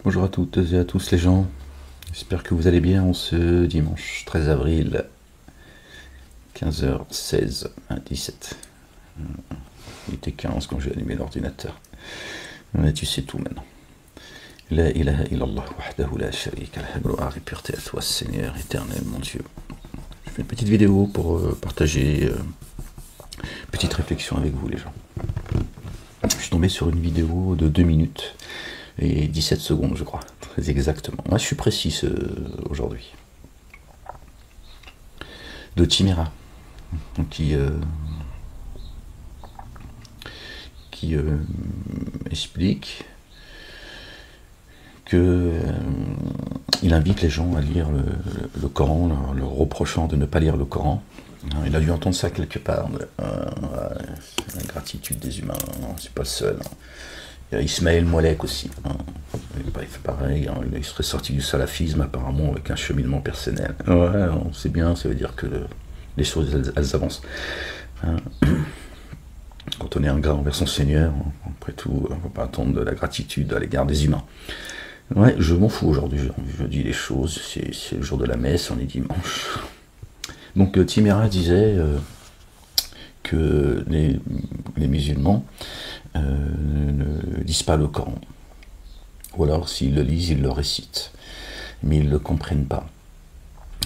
Bonjour à toutes et à tous les gens, j'espère que vous allez bien en ce dimanche 13 avril, 15h16, 17. Il était 15 quand j'ai allumé l'ordinateur. Mais tu sais tout maintenant. La ilaha illallah wahdahu la sharika lah, gloire et pureté à toi Seigneur éternel mon Dieu. Je fais une petite vidéo pour partager une petite réflexion avec vous les gens. Je suis tombé sur une vidéo de 2 minutes et 17 secondes je crois, très exactement. Moi je suis précis aujourd'hui. De Chimera, qui explique que il invite les gens à lire le Coran, leur reprochant de ne pas lire le Coran. Il a dû entendre ça quelque part. La gratitude des humains, c'est pas le seul. Il y a Ismaël Mollek aussi. Il fait pareil, il serait sorti du salafisme apparemment avec un cheminement personnel. Ouais, c'est bien, ça veut dire que les choses elles avancent. Quand on est ingrat envers son Seigneur, après tout, on ne va pas attendre de la gratitude à l'égard des humains. Ouais, je m'en fous aujourd'hui, je dis les choses, c'est le jour de la messe, on est dimanche. Donc Chimera disait que les musulmans ne lisent pas le Coran. Ou alors s'ils le lisent, ils le récitent. Mais ils ne le comprennent pas.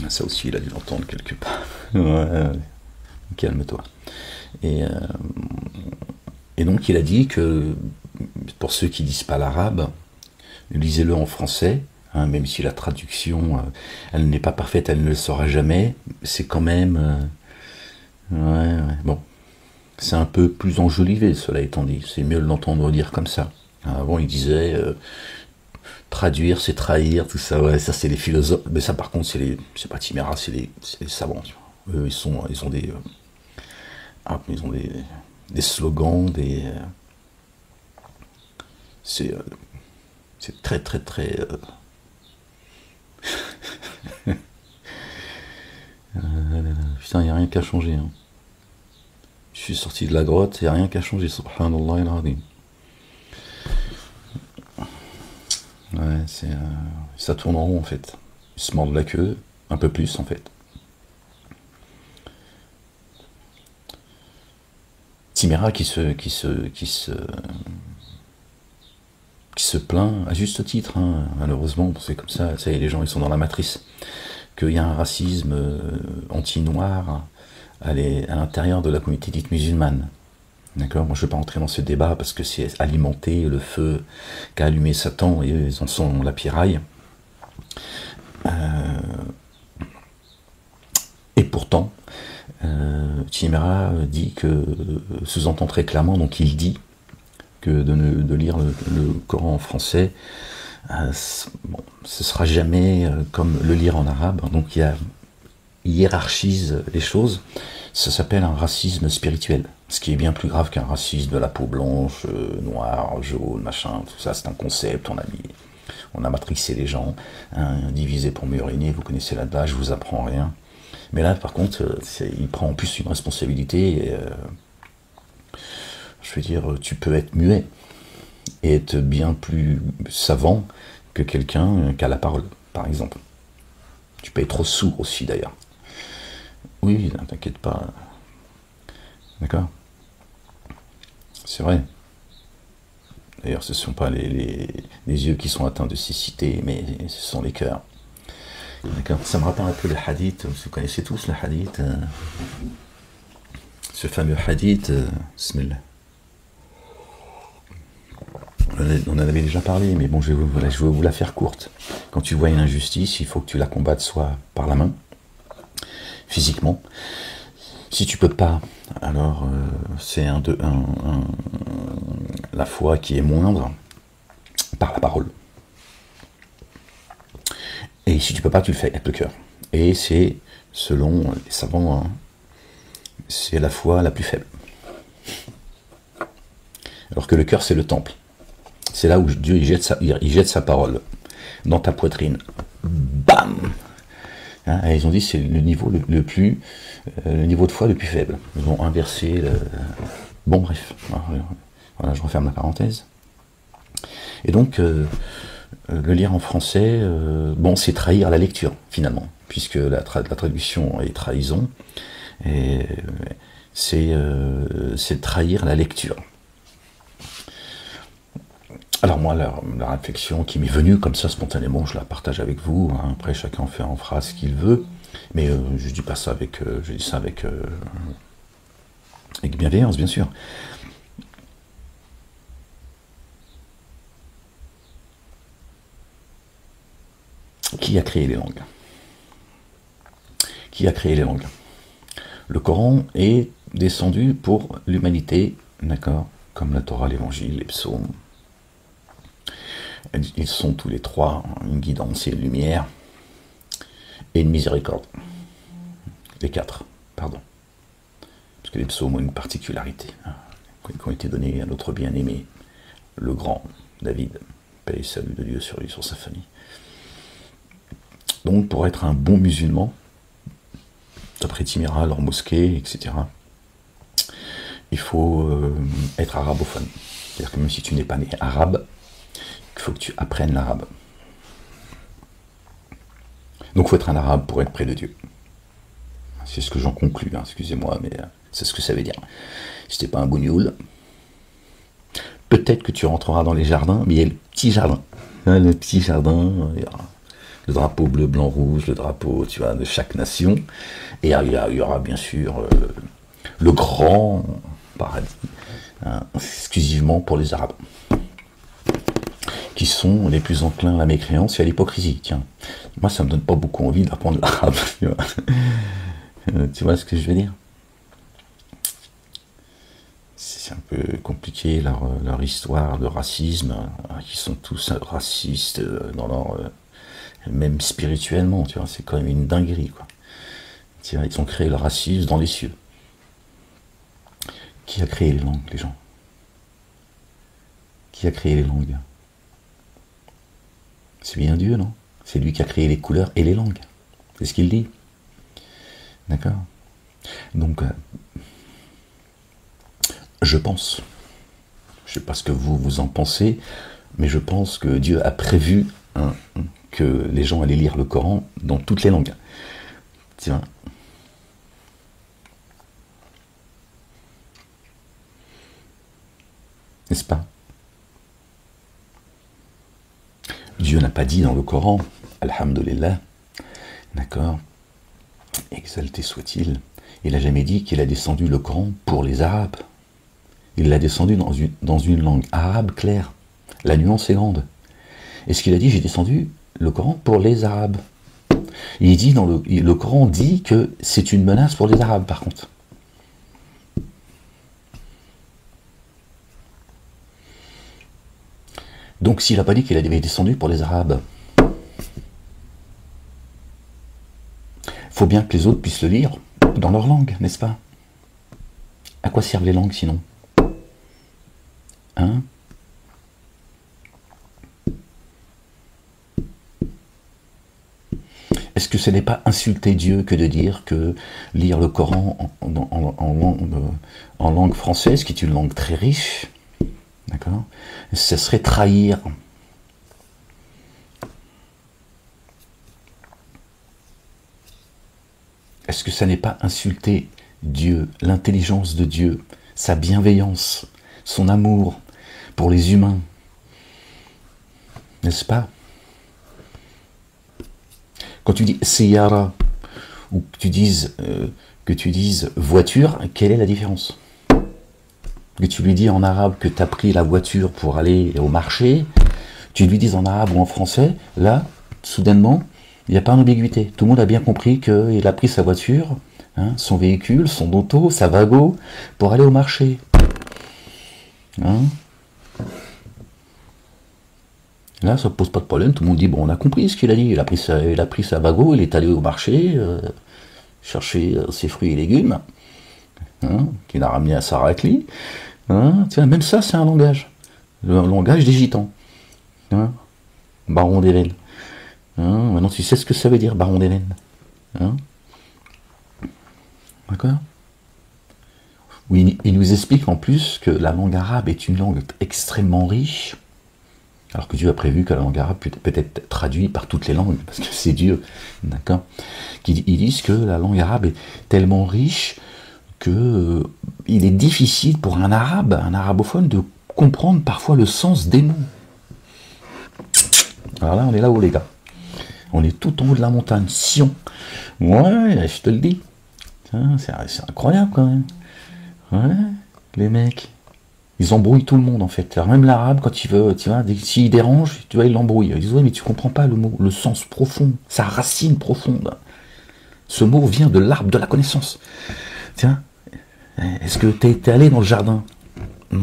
Ça aussi, il a dû l'entendre quelque part. Ouais, calme-toi. Et donc il a dit que pour ceux qui ne lisent pas l'arabe, lisez-le en français, même si la traduction, elle n'est pas parfaite, elle ne le sera jamais, c'est quand même... bon, c'est un peu plus enjolivé, cela étant dit, c'est mieux de l'entendre dire comme ça. Avant, il disait, traduire, c'est trahir, tout ça, ouais, ça c'est les philosophes, mais ça par contre, c'est pas Chimera, c'est les savants, tu vois. Eux, ils ont des slogans, c'est très très très putain, il n'y a rien qu'à changer, hein. Je suis sorti de la grotte, il n'y a rien qu'à changer, subhanallah al-azim. Ouais, ça tourne en rond en fait, ils se mordent la queue, un peu plus en fait. Chimera qui se plaint à juste titre, hein, malheureusement, c'est comme ça, les gens ils sont dans la matrice, qu'il y a un racisme anti-noir à l'intérieur de la communauté dite musulmane. D'accord, moi je ne vais pas entrer dans ce débat parce que c'est alimenter le feu qu'a allumé Satan et ils en sont la piraille. Et pourtant, Chimera dit que, sous-entend très clairement, donc il dit que de lire le Coran en français, bon, ce sera jamais comme le lire en arabe, donc il hiérarchise les choses, ça s'appelle un racisme spirituel, ce qui est bien plus grave qu'un racisme de la peau blanche, noire, jaune, machin, tout ça, c'est un concept, on a matrixé les gens, hein, divisé pour mieux régner, vous connaissez l'adage, je vous apprends rien. Mais là, par contre, il prend en plus une responsabilité, je veux dire, tu peux être muet et être bien plus savant que quelqu'un qui a la parole, par exemple. Tu peux être sourd aussi, d'ailleurs. Oui, ne t'inquiète pas. D'accord? C'est vrai. D'ailleurs, ce ne sont pas les yeux qui sont atteints de cécité, mais ce sont les cœurs. D'accord. Ça me rappelle un peu le hadith, vous connaissez tous le hadith, ce fameux hadith, bismillah. On en avait déjà parlé, mais bon, je vais vous la faire courte. Quand tu vois une injustice, il faut que tu la combattes soit par la main, physiquement. Si tu peux pas, alors c'est la foi qui est moindre par la parole. Et si tu peux pas, tu le fais avec le cœur. Et c'est, selon les savants, hein, c'est la foi la plus faible. Alors que le cœur, c'est le temple. C'est là où Dieu il jette sa parole dans ta poitrine. Bam! Hein, et ils ont dit c'est le niveau le niveau de foi le plus faible. Ils ont inversé Bon bref, voilà, je referme la parenthèse. Et donc le lire en français, bon, c'est trahir la lecture, finalement, puisque la traduction est trahison, et c'est trahir la lecture. Alors moi, la réflexion qui m'est venue comme ça spontanément, je la partage avec vous. Hein. Après, chacun fait en phrase ce qu'il veut, mais je dis pas ça avec, je dis ça avec bienveillance, bien sûr. Qui a créé les langues? Qui a créé les langues? Le Coran est descendu pour l'humanité, d'accord, comme la Torah, l'Évangile, les psaumes. Ils sont tous les trois une guidance et une lumière et une miséricorde. Les quatre, pardon. Parce que les psaumes ont une particularité, hein, qui ont été donnés à notre bien-aimé, le grand David, paix et salut de Dieu sur lui, sur sa famille. Donc pour être un bon musulman, d'après Timira, leur mosquée, etc., il faut être arabophone. C'est-à-dire que même si tu n'es pas né arabe, il faut que tu apprennes l'arabe. Donc il faut être un arabe pour être près de Dieu. C'est ce que j'en conclus, hein, excusez-moi, mais c'est ce que ça veut dire. Si t'es pas un bougnoul, peut-être que tu rentreras dans les jardins, mais il y a le petit jardin. Hein, le petit jardin, il y aura le drapeau bleu, blanc, rouge, le drapeau, tu vois, de chaque nation. Et il y aura bien sûr le grand paradis, hein, exclusivement pour les Arabes, qui sont les plus enclins à la mécréance et à l'hypocrisie. Tiens, moi ça me donne pas beaucoup envie d'apprendre l'arabe. Tu vois ce que je veux dire? C'est un peu compliqué leur histoire de racisme, qui sont tous racistes dans leur... même spirituellement, tu vois, c'est quand même une dinguerie, quoi. Tu vois, ils ont créé le racisme dans les cieux. Qui a créé les langues, les gens? Qui a créé les langues? C'est bien Dieu, non? C'est lui qui a créé les couleurs et les langues. C'est ce qu'il dit. D'accord? Donc, je pense, je ne sais pas ce que vous en pensez, mais je pense que Dieu a prévu que les gens allaient lire le Coran dans toutes les langues. Tiens. N'est-ce pas? Dieu n'a pas dit dans le Coran, Alhamdulillah, d'accord, exalté soit-il, il n'a jamais dit qu'il a descendu le Coran pour les Arabes. Il l'a descendu dans une langue arabe claire. La nuance est grande. Et ce qu'il a dit, j'ai descendu le Coran pour les Arabes. Il dit dans le Coran dit que c'est une menace pour les Arabes, par contre. Donc s'il n'a pas dit qu'il avait descendu pour les Arabes, il faut bien que les autres puissent le lire dans leur langue, n'est-ce pas? À quoi servent les langues sinon? Hein? Est-ce que ce n'est pas insulter Dieu que de dire que lire le Coran en langue française, qui est une langue très riche, d'accord, ce serait trahir est-ce que ça n'est pas insulter Dieu, l'intelligence de Dieu, sa bienveillance, son amour pour les humains, n'est-ce pas? Quand tu dis siyara, ou que tu dises voiture, quelle est la différence? Que tu lui dis en arabe que tu as pris la voiture pour aller au marché, tu lui dis en arabe ou en français, là, soudainement, il n'y a pas d'ambiguïté. Tout le monde a bien compris qu'il a pris sa voiture, hein, son véhicule, son auto, sa wago, pour aller au marché. Hein? Là, ça ne pose pas de problème, tout le monde dit, bon, on a compris ce qu'il a dit, il a pris sa wago, il est allé au marché, chercher ses fruits et légumes, hein, qu'il a ramené à Sarakli. Hein, tiens, même ça, c'est un langage. Le langage des gitans. Hein, baron d'Hélène. Hein, maintenant, tu sais ce que ça veut dire, baron d'Hélène. Hein, d'accord? Oui, il nous explique en plus que la langue arabe est une langue extrêmement riche, Alors que Dieu a prévu que la langue arabe peut être traduite par toutes les langues, parce que c'est Dieu, d'accord. Ils disent que la langue arabe est tellement riche que il est difficile pour un arabophone, de comprendre parfois le sens des mots. Alors là, on est là-haut, les gars. On est tout en haut de la montagne, Sion. Ouais, je te le dis. C'est incroyable quand même. Ouais, les mecs. Ils embrouillent tout le monde en fait. Alors même l'arabe, quand il veut, tu vois, s'il dérange, tu vois, il l'embrouille. Ils disent ouais, mais tu comprends pas le mot, le sens profond, sa racine profonde. Ce mot vient de l'arbre de la connaissance. Tiens, est-ce que t'es allé dans le jardin? Tu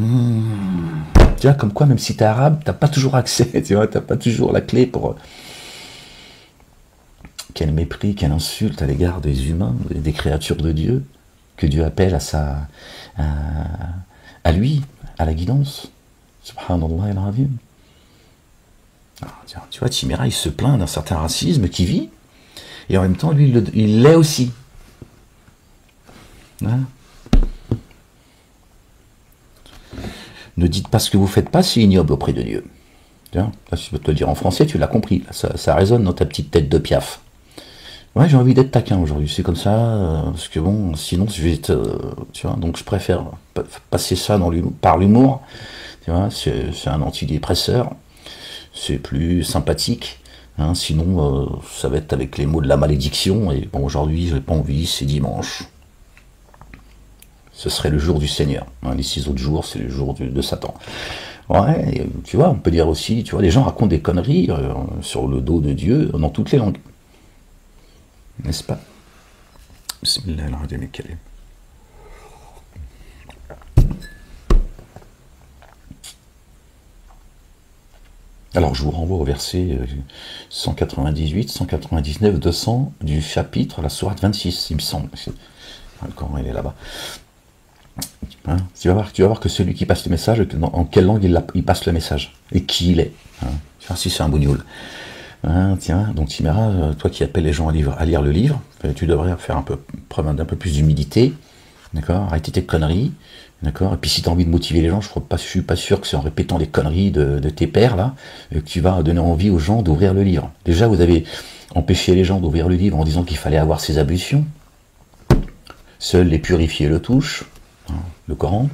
vois, comme quoi, même si t'es arabe, t'as pas toujours accès, tu vois, t'as pas toujours la clé pour. Quel mépris, quelle insulte à l'égard des humains, des créatures de Dieu, que Dieu appelle à lui, à la guidance. Subhanallah al-Azim. Tu vois, Chimera, il se plaint d'un certain racisme qui vit, et en même temps, lui, il l'est aussi. Hein? Ne dites pas ce que vous faites pas, c'est ignoble auprès de Dieu. Tiens, là, je peux te le dire en français, tu l'as compris, ça résonne dans ta petite tête de piaf. Ouais, j'ai envie d'être taquin aujourd'hui, c'est comme ça, parce que bon, sinon je vais tu vois, donc je préfère passer ça par l'humour, tu vois, c'est un antidépresseur, c'est plus sympathique, hein, sinon ça va être avec les mots de la malédiction, et bon, aujourd'hui j'ai pas envie, c'est dimanche. Ce serait le jour du Seigneur, hein, les 6 autres jours, c'est le jour de Satan. Ouais, et, tu vois, on peut dire aussi, tu vois, les gens racontent des conneries sur le dos de Dieu dans toutes les langues. N'est-ce pas? Bismillahirrahmanirrahim. Alors je vous renvoie au verset 198, 199, 200 du chapitre, la sourate 26, il me semble. Le Coran, il est là-bas. Hein, tu vas voir que celui qui passe le message, en quelle langue il passe le message, et qui il est. Hein, tu vois si c'est un bougnoul. Hein, tiens, donc Chimera, toi qui appelles les gens à lire le livre, tu devrais faire preuve d'un peu plus d'humilité, d'accord, arrêter tes conneries, d'accord, et puis si tu as envie de motiver les gens, je suis pas sûr que c'est en répétant les conneries de tes pères, là, que tu vas donner envie aux gens d'ouvrir le livre. Déjà, vous avez empêché les gens d'ouvrir le livre en disant qu'il fallait avoir ses ablutions, seuls les purifiés le touchent, hein, le Coran.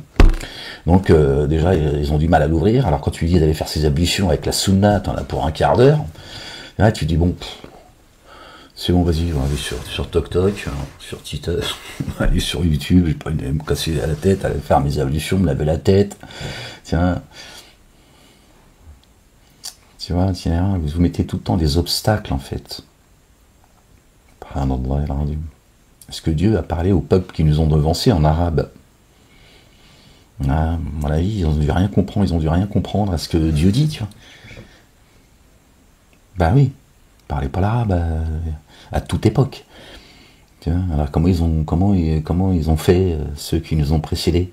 Donc déjà, ils ont du mal à l'ouvrir, alors quand tu lui dis d'aller faire ses ablutions avec la sunna, t'en as pour un quart d'heure. Là, tu dis, bon, c'est bon, vas-y, on va aller sur TokTok, sur Twitter, aller sur YouTube, je vais pas me casser la tête, aller faire mes ablutions, me laver la tête. Tiens. Tu vois, tiens, vous mettez tout le temps des obstacles, en fait. Est-ce que Dieu a parlé aux peuples qui nous ont devancés en arabe? Ah, à mon avis, ils ont dû rien comprendre, à ce que Dieu dit, tu vois. Ben oui, ils parlaient pas l'arabe à toute époque. Tu vois, alors comment ils ont fait ceux qui nous ont précédés?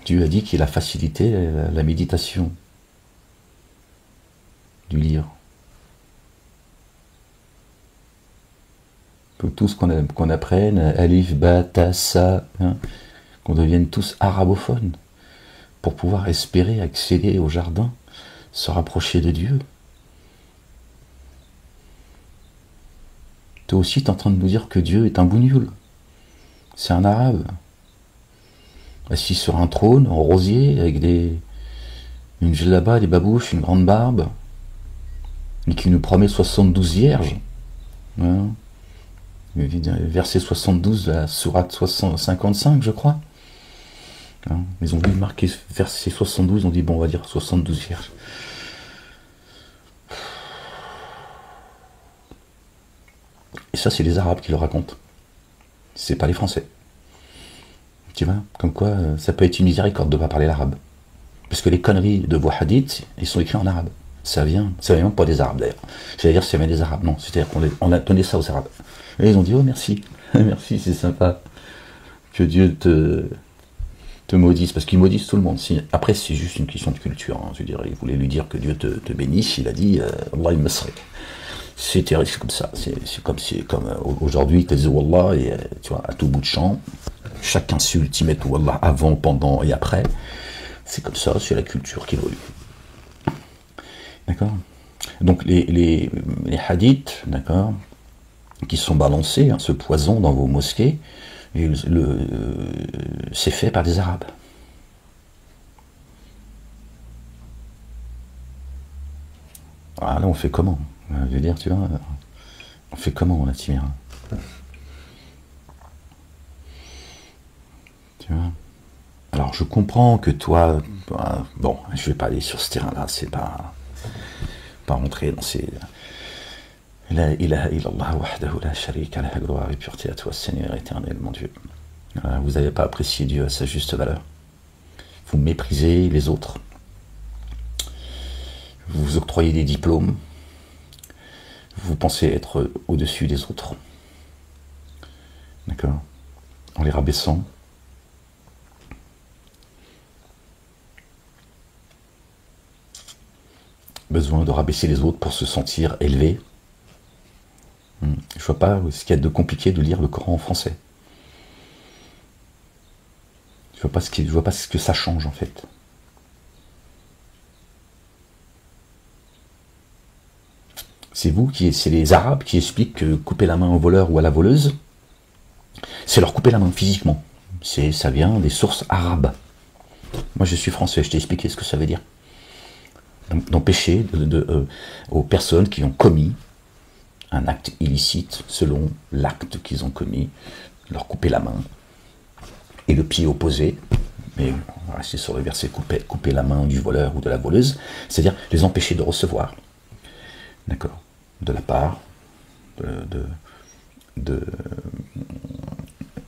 Dieu a dit qu'il a facilité la méditation du livre. Pour tout ce qu'on apprenne, alif, ba, ta, sa, hein, qu'on devienne tous arabophones, pour pouvoir espérer accéder au jardin, se rapprocher de Dieu. Toi aussi, tu es en train de nous dire que Dieu est un bougnoul. C'est un arabe, assis sur un trône, en rosier, avec une djellaba, des babouches, une grande barbe, et qui nous promet 72 vierges. Hein. Verset 72 de la sourate 55, je crois. Hein, ils ont vu marquer verset 72, ils ont dit bon, on va dire 72 vierges. Et ça, c'est les Arabes qui le racontent. C'est pas les Français. Tu vois, comme quoi ça peut être une miséricorde de ne pas parler l'arabe. Parce que les conneries de vos hadiths, ils sont écrits en arabe. Ça vient même pas des Arabes d'ailleurs. J'allais dire ça vient des Arabes, non, c'est-à-dire qu'on a donné ça aux Arabes. Et ils ont dit, oh merci, merci, c'est sympa. Que Dieu te maudisse, parce qu'ils maudissent tout le monde. Après, c'est juste une question de culture. Hein. Je veux dire, il voulait lui dire que Dieu te bénisse, il a dit, Allah il me serait. C'est comme ça. C'est comme aujourd'hui, ils te disent Wallah, et tu vois, à tout bout de champ, chaque insulte, ils mettent Wallah avant, pendant et après. C'est comme ça, c'est la culture qui évolue. D'accord? Donc les hadiths, d'accord, qui sont balancés, hein, ce poison dans vos mosquées, c'est fait par des Arabes. Ah, là, on fait comment? Je veux dire, tu vois, on fait comment, la Timira? Tu vois? Alors, je comprends que toi, bon, je vais pas aller sur ce terrain-là, c'est pas rentrer dans ces... La ilaha illallah wahdahu la sharika lah, gloire et pureté à toi, Seigneur éternel, mon Dieu. Vous n'avez pas apprécié Dieu à sa juste valeur. Vous méprisez les autres. Vous vous octroyez des diplômes. Vous pensez être au-dessus des autres. D'accord? En les rabaissant. Besoin de rabaisser les autres pour se sentir élevé. Je vois pas ce qu'il y a de compliqué de lire le Coran en français. Je vois pas ce que ça change en fait. C'est les Arabes qui expliquent que couper la main au voleur ou à la voleuse, c'est leur couper la main physiquement. Ça vient des sources arabes. Moi je suis français, je t'ai expliqué ce que ça veut dire. D'empêcher aux personnes qui ont commis un acte illicite selon l'acte qu'ils ont commis, leur couper la main et le pied opposé, mais on va rester sur le verset couper la main du voleur ou de la voleuse, c'est-à-dire les empêcher de recevoir, d'accord, de la part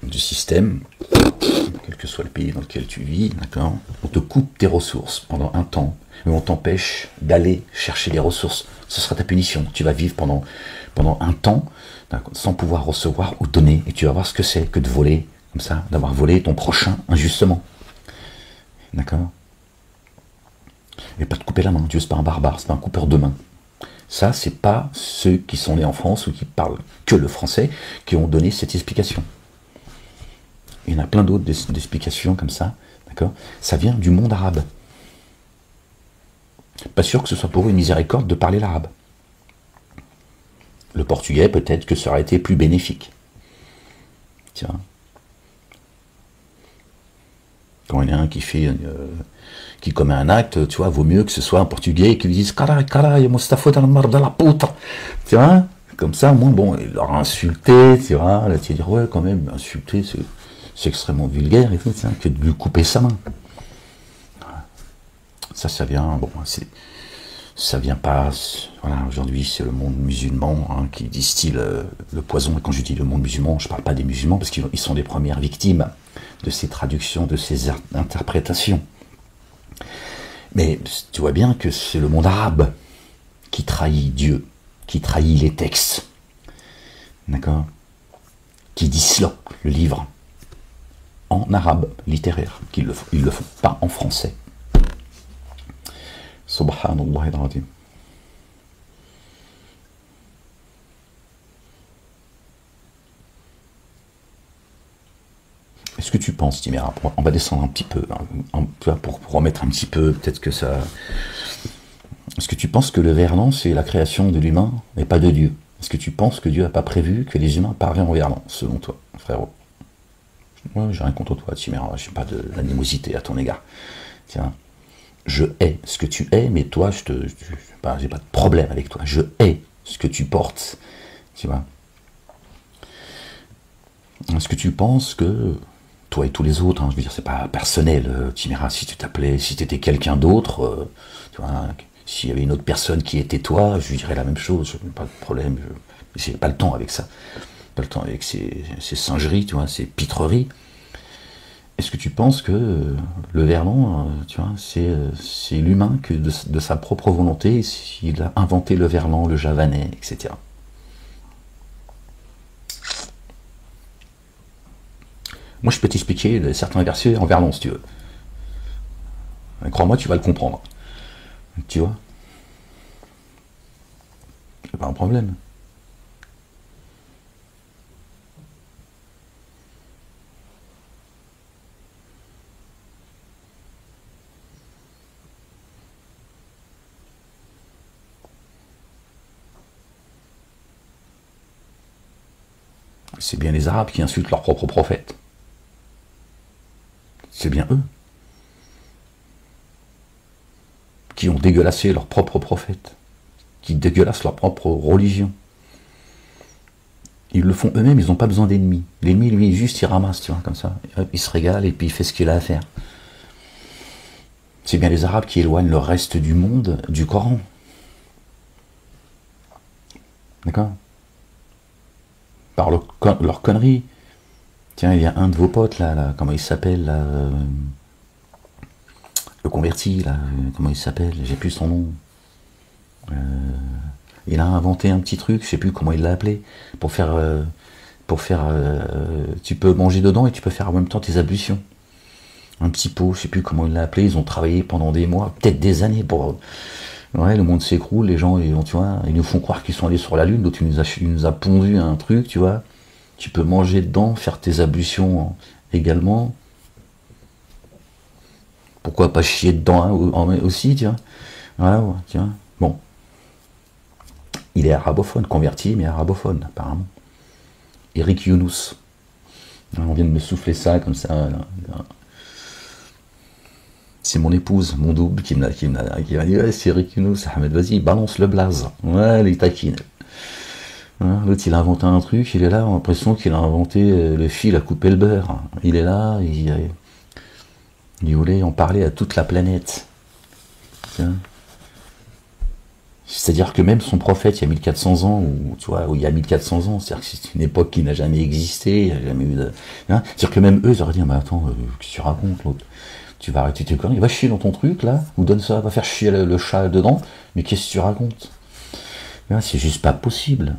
du système, quel que soit le pays dans lequel tu vis, d'accord, on te coupe tes ressources pendant un temps, mais on t'empêche d'aller chercher les ressources. Ce sera ta punition. Tu vas vivre pendant un temps sans pouvoir recevoir ou donner, et tu vas voir ce que c'est que de voler, comme ça, d'avoir volé ton prochain injustement. D'accord? Et pas de couper la main. Dieu, c'est pas un barbare, c'est pas un coupeur de main. Ça, c'est pas ceux qui sont nés en France ou qui parlent que le français qui ont donné cette explication. Il y en a plein d'autres d'explications comme ça, d'accord? Ça vient du monde arabe. Pas sûr que ce soit pour eux une miséricorde de parler l'arabe. Le portugais, peut-être que ça aurait été plus bénéfique. Tiens. Quand il y en a un qui commet un acte, tu vois, vaut mieux que ce soit un portugais qui lui dise caray, Mustafa dans le de la poutre. Tu vois, comme ça, moi, bon, il leur a insulté, tu vois, là, tu vas dire, ouais, quand même, insulter, c'est extrêmement vulgaire et tout, que de lui couper sa main. Ça vient, bon, ça vient pas, voilà, aujourd'hui c'est le monde musulman qui distille le poison, et quand je dis le monde musulman, je parle pas des musulmans, parce qu'ils sont les premières victimes de ces traductions, de ces interprétations. Mais tu vois bien que c'est le monde arabe qui trahit Dieu, qui trahit les textes, d'accord, qui disloque le livre en arabe littéraire, ils le font pas en français. Subhanallah al-Azim. Est-ce que tu penses, Timera, on va descendre un petit peu, pour remettre un petit peu, peut-être que ça... Est-ce que tu penses que le Verlan, c'est la création de l'humain, et pas de Dieu? Est-ce que tu penses que Dieu n'a pas prévu que les humains parviennent au Verlan, selon toi, frérot? Moi, j'ai rien contre toi, Timera, j'ai pas d'animosité à ton égard. Tiens. Je hais ce que tu hais, mais toi, j'ai pas de problème avec toi. Je hais ce que tu portes, tu vois. Est-ce que tu penses que toi et tous les autres, je veux dire, c'est pas personnel, Timera, si tu t'appelais, si tu étais quelqu'un d'autre, tu vois, s'il y avait une autre personne qui était toi, je lui dirais la même chose, pas de problème, j'ai pas le temps avec ça, pas le temps avec ces singeries, tu vois, ces pitreries. Est-ce que tu penses que le Verlan, tu vois, c'est l'humain que de sa propre volonté, il a inventé le Verlan, le javanais, etc. Moi, je peux t'expliquer certains versets en Verlan, si tu veux. Crois-moi, tu vas le comprendre. Tu vois. c'est pas un problème. C'est bien les Arabes qui insultent leur propre prophète. C'est bien eux qui ont dégueulassé leur propre prophète, qui dégueulassent leur propre religion. Ils le font eux-mêmes, ils n'ont pas besoin d'ennemis. L'ennemi, lui, juste il ramasse, tu vois, comme ça. Il se régale et puis il fait ce qu'il a à faire. C'est bien les Arabes qui éloignent le reste du monde du Coran. D'accord? Par leur connerie. Tiens, il y a un de vos potes, là comment il s'appelle, le converti, là, comment il s'appelle, j'ai plus son nom. Il a inventé un petit truc, je sais plus comment il l'a appelé, pour faire, tu peux manger dedans et tu peux faire en même temps tes ablutions. Un petit pot, je sais plus comment il l'a appelé, ils ont travaillé pendant des mois, peut-être des années pour... Ouais, le monde s'écroule, les gens, tu vois, ils nous font croire qu'ils sont allés sur la Lune, donc tu nous as pondu un truc, tu vois, tu peux manger dedans, faire tes ablutions également. Pourquoi pas chier dedans aussi, tu vois. Voilà, tu vois. Bon. Il est arabophone, converti, mais arabophone, apparemment. Eric Younous. On vient de me souffler ça, comme ça. Là. C'est mon épouse, mon double, qui m'a dit, ouais, c'est Eric Younous, Ahmed, vas-y, balance le blaze. Ouais, les taquines. L'autre, il a inventé un truc, il est là, on a l'impression qu'il a inventé le fil à couper le beurre. Il est là, il voulait en parler à toute la planète. C'est-à-dire que même son prophète, il y a 1400 ans, ou tu vois, où il y a 1400 ans, c'est-à-dire que c'est une époque qui n'a jamais existé, il n'y a jamais eu de... C'est-à-dire que même eux, ils auraient dit, mais attends, qu'est-ce que tu racontes, l'autre? Tu vas arrêter tes conneries, va chier dans ton truc, là, ou donne ça, va faire chier le chat dedans, mais qu'est-ce que tu racontes? C'est juste pas possible.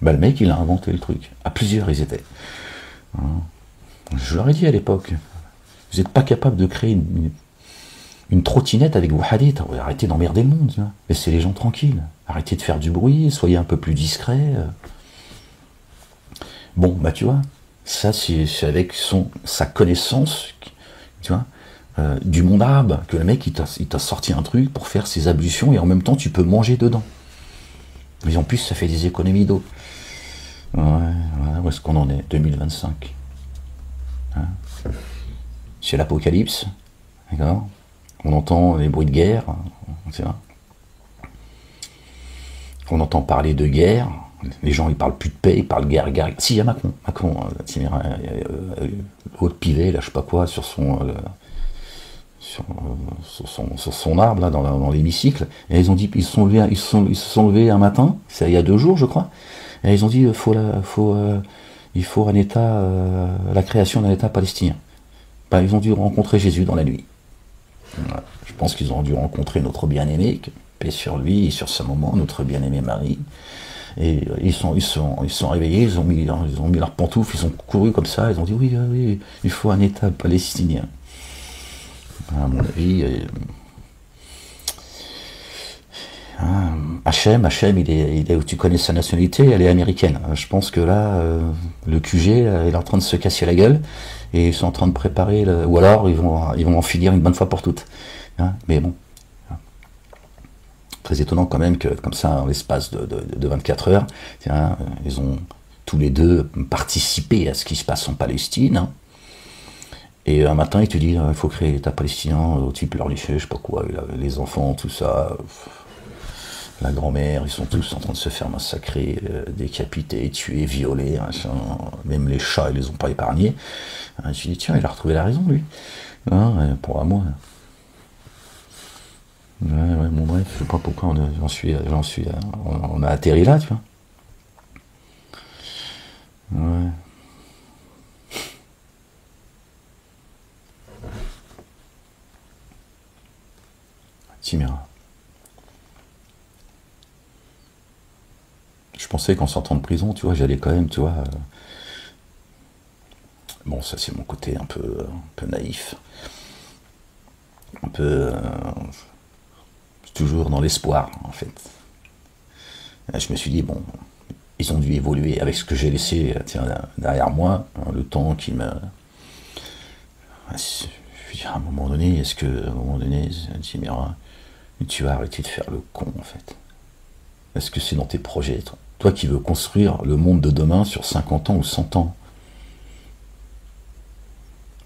Bah, le mec, il a inventé le truc. À plusieurs, ils étaient. Je leur ai dit à l'époque, vous n'êtes pas capable de créer une trottinette avec vos hadiths, arrêtez d'emmerder le monde, laissez les gens tranquilles, arrêtez de faire du bruit, soyez un peu plus discrets. Bon, bah tu vois, ça c'est avec sa connaissance, tu vois, du monde arabe, que le mec il t'a sorti un truc pour faire ses ablutions et en même temps tu peux manger dedans. Mais en plus ça fait des économies d'eau. Ouais, où est-ce qu'on en est? 2025. C'est l'apocalypse, d'accord? On entend les bruits de guerre, tu vois. On entend parler de guerre, les gens ils parlent plus de paix, ils parlent guerre. Si, il y a Macron, haute pivet, là je sais pas quoi, sur son arbre, là, dans l'hémicycle, et ils ont dit, ils se sont levés un matin, c'est il y a 2 jours je crois, et ils ont dit il faut un État, la création d'un État palestinien. Ben, ils ont dû rencontrer Jésus dans la nuit. Voilà. Je pense qu'ils ont dû rencontrer notre bien-aimé, paix sur lui et sur sa maman, notre bien-aimé Marie. Et ils sont réveillés, ils ont mis leurs pantoufles, ils ont couru comme ça, ils ont dit oui, il faut un État palestinien. À mon avis, Hachem, tu connais sa nationalité, elle est américaine. Je pense que là, le QG, il est en train de se casser la gueule, et ils sont en train de préparer, ou alors ils vont en finir une bonne fois pour toutes. Mais bon, très étonnant quand même que, comme ça, en l'espace de 24 heures, ils ont tous les deux participé à ce qui se passe en Palestine. Et un matin, ils te disent, il faut créer l'État palestinien, type leur lycée, je sais pas quoi, les enfants, tout ça... La grand-mère, ils sont tous en train de se faire massacrer, décapiter, tuer, violer, même les chats, ils les ont pas épargnés. Je me suis dit, tiens, il a retrouvé la raison, lui. Pour moi. Ouais, bon bref, je sais pas pourquoi on a atterri là, tu vois. Ouais. Timira. Je pensais qu'en sortant de prison, tu vois, j'allais quand même, tu vois... Bon, ça c'est mon côté un peu naïf. Un peu... toujours dans l'espoir, en fait. Je me suis dit, bon, ils ont dû évoluer avec ce que j'ai laissé derrière moi, hein, le temps qui me... Je me suis dit, à un moment donné, Timira, tu vas arrêter de faire le con, en fait. Est-ce que c'est dans tes projets, toi? Toi qui veux construire le monde de demain sur 50 ans ou 100 ans.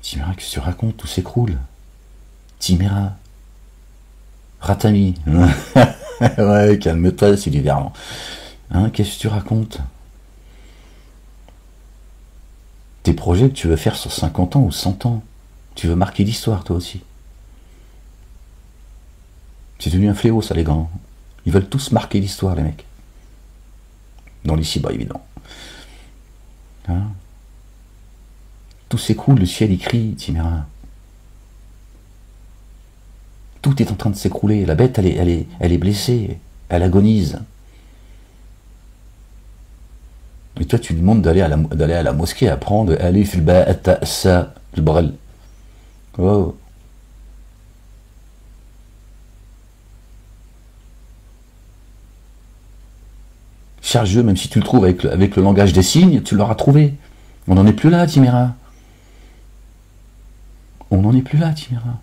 Timira, qu'est-ce que tu racontes? Tout s'écroule. Timira. Ratami. Ouais, calme-toi, c'est du verlan. Hein, qu'est-ce que tu racontes? Tes projets que tu veux faire sur 50 ans ou 100 ans. Tu veux marquer l'histoire, toi aussi. C'est devenu un fléau, ça, les grands. Ils veulent tous marquer l'histoire, les mecs. Dans l'ici-bas, évidemment. Hein? Tout s'écroule, le ciel y crie, Timira. Tout est en train de s'écrouler. La bête, elle est blessée. Elle agonise. Et toi, tu lui demandes d'aller à la mosquée apprendre Alif al-ba sa al-bral. Oh. Chargeux, même si tu le trouves avec le langage des signes, tu l'auras trouvé. On n'en est plus là, Timira. On n'en est plus là, Timira.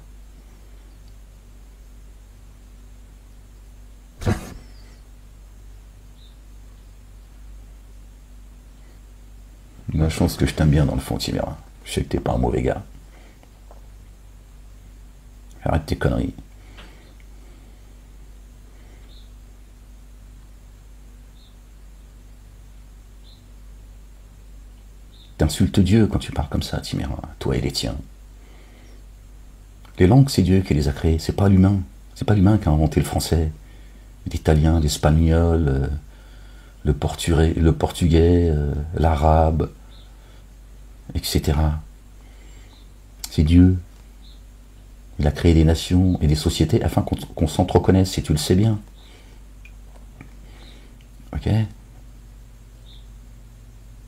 La chance que je t'aime bien dans le fond, Timira. Je sais que t'es pas un mauvais gars. Arrête tes conneries. T'insultes Dieu quand tu parles comme ça, Timira, toi et les tiens. Les langues, c'est Dieu qui les a créées, c'est pas l'humain. C'est pas l'humain qui a inventé le français, l'italien, l'espagnol, le portugais, l'arabe, etc. C'est Dieu. Il a créé des nations et des sociétés afin qu'on s'entreconnaisse, si tu le sais bien. Ok?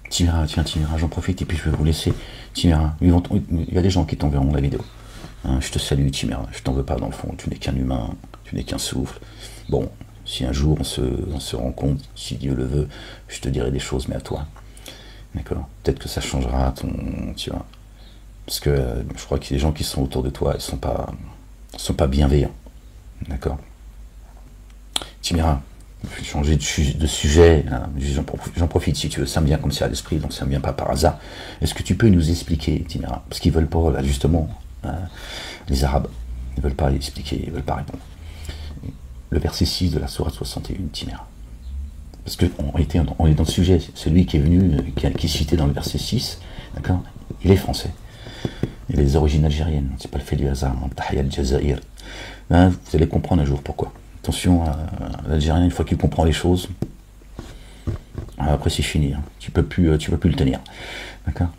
Timira, tiens, Timira, j'en profite et puis je vais vous laisser. Timira, il y a des gens qui t'enverront la vidéo. Hein, je te salue, Timira, je t'en veux pas dans le fond, tu n'es qu'un humain, tu n'es qu'un souffle. Bon, si un jour on se rencontre, si Dieu le veut, je te dirai des choses, mais à toi. D'accord? Peut-être que ça changera tu vois. Parce que je crois que les gens qui sont autour de toi, ils sont pas bienveillants. D'accord? Timira, je vais changer de sujet, hein. J'en profite si tu veux, ça me vient comme ça à l'esprit, donc ça me vient pas par hasard. Est-ce que tu peux nous expliquer, Timira, parce qu'ils veulent pas, là, justement, les Arabes, ils veulent pas expliquer, ils veulent pas répondre. Le verset 6 de la sourate 61, Timira. Parce qu'on est dans le sujet, celui qui est venu, qui est cité dans le verset 6, d'accord, il est français. Il a des origines algériennes, c'est pas le fait du hasard, Tahya al-Jazair. Hein, vous allez comprendre un jour pourquoi. Attention à l'Algérien, une fois qu'il comprend les choses, après c'est fini, hein. Tu peux plus le tenir. D'accord?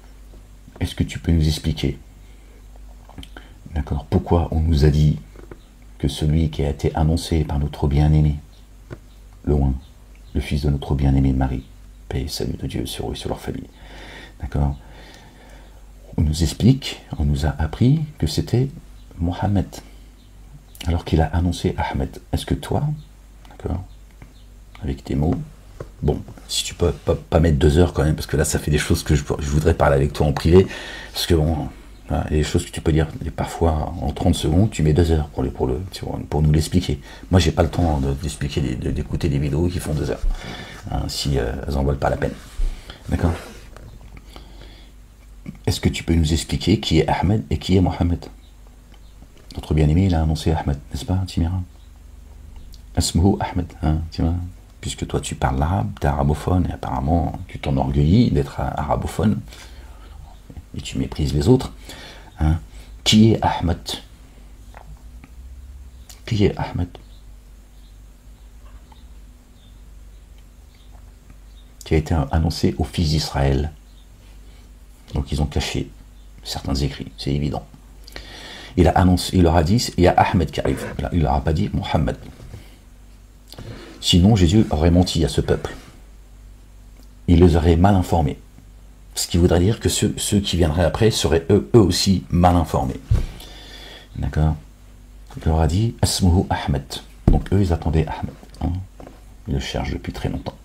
Est-ce que tu peux nous expliquer, d'accord, pourquoi on nous a dit que celui qui a été annoncé par notre bien-aimé, loin, le fils de notre bien-aimé Marie, paix et salut de Dieu sur eux et sur leur famille, d'accord, on nous explique, on nous a appris que c'était Mohammed, alors qu'il a annoncé Ahmed. Est-ce que toi, d'accord, avec tes mots, bon, si tu peux pas mettre 2 heures quand même, parce que là ça fait des choses que je voudrais parler avec toi en privé, parce que bon, voilà, il y a des choses que tu peux dire, et parfois en 30 secondes, tu mets 2 heures pour nous l'expliquer. Moi j'ai pas le temps d'expliquer, d'écouter des vidéos qui font 2 heures, hein, si elles en valent pas la peine. D'accord? Est-ce que tu peux nous expliquer qui est Ahmed et qui est Mohammed? Notre bien-aimé, il a annoncé Ahmed, n'est-ce pas, Timira? Asmuhu Ahmed, hein, Timira? Puisque toi tu parles l'arabe, tu es arabophone, et apparemment tu t'enorgueillis d'être arabophone, et tu méprises les autres. Hein. Qui est Ahmed? Qui est Ahmed? Qui a été annoncé aux fils d'Israël. Donc ils ont caché certains écrits, c'est évident. Il a annoncé, il leur a dit, il y a Ahmed qui arrive. Il leur a pas dit Mohammed. Sinon Jésus aurait menti à ce peuple. Il les aurait mal informés. Ce qui voudrait dire que ceux qui viendraient après seraient eux aussi mal informés. D'accord? Il leur a dit Asmuhu Ahmed. Donc eux ils attendaient Ahmed. Hein. Ils le cherchent depuis très longtemps.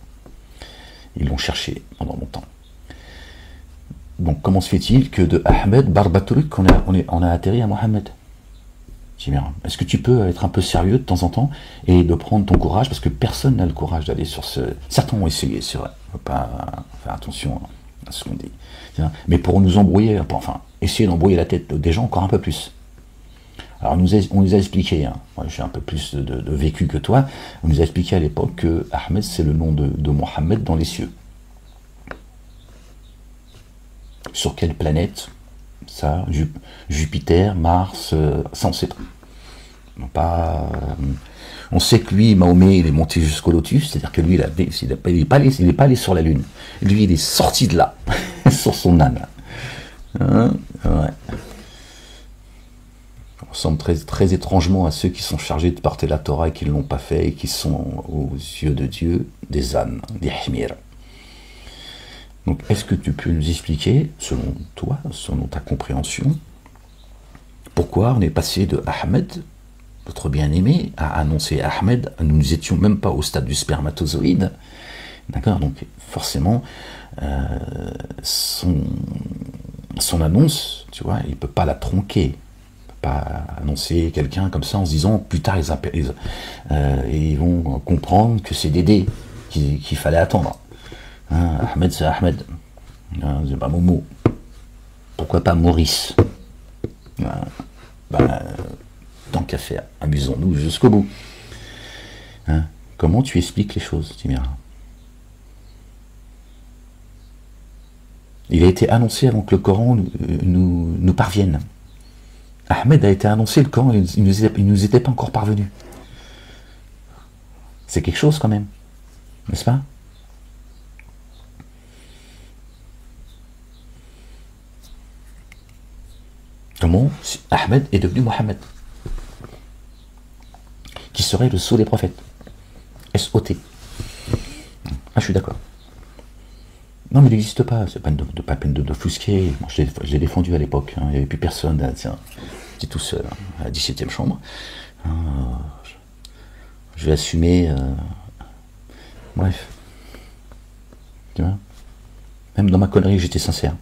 Ils l'ont cherché pendant longtemps. Donc comment se fait-il que de Ahmed Barbaturuk, on a atterri à Mohamed? Est-ce que tu peux être un peu sérieux de temps en temps et de prendre ton courage, parce que personne n'a le courage d'aller sur ce... Certains ont essayé, c'est vrai, il ne faut pas faire attention à ce qu'on dit. Mais pour nous embrouiller, enfin, essayer d'embrouiller la tête des gens encore un peu plus. Alors on nous a expliqué, hein, moi j'ai un peu plus de vécu que toi, on nous a expliqué à l'époque que Ahmed c'est le nom de Mohammed dans les cieux. Sur quelle planète? Ça, Jupiter, Mars, ça on sait pas. On sait que lui, Mahomet, il est monté jusqu'au lotus, c'est-à-dire que lui, il n'est pas allé sur la Lune. Lui, il est sorti de là, sur son âne. Hein, ouais. On ressemble très, très étrangement à ceux qui sont chargés de porter la Torah et qui ne l'ont pas fait et qui sont aux yeux de Dieu des ânes, des himir. Donc, est-ce que tu peux nous expliquer, selon toi, selon ta compréhension, pourquoi on est passé de Ahmed, notre bien-aimé, à annoncer Ahmed, nous n'étions même pas au stade du spermatozoïde, d'accord? Donc, forcément, son annonce, tu vois, il ne peut pas la tronquer. Il ne peut pas annoncer quelqu'un comme ça en se disant, plus tard, ils vont comprendre que c'est Dédé qu'il fallait attendre. Hein, Ahmed, c'est Ahmed. Hein, c'est pas Momo. Pourquoi pas Maurice? Tant qu'à faire, amusons-nous jusqu'au bout. Hein, comment tu expliques les choses, Timira? Il a été annoncé avant que le Coran nous parvienne. Ahmed a été annoncé, le Coran, il ne nous était pas encore parvenu. C'est quelque chose quand même, n'est-ce pas? Comment Ahmed est devenu Mohammed, qui serait le sceau des prophètes. S-O-T. Ah, je suis d'accord. Non, mais il n'existe pas. C'est pas peine de fusquer. Moi, je l'ai défendu à l'époque. Hein. Il n'y avait plus personne. Tiens, j'étais tout seul à la 17e chambre. Je vais assumer. Bref. Tu vois, même dans ma connerie, j'étais sincère.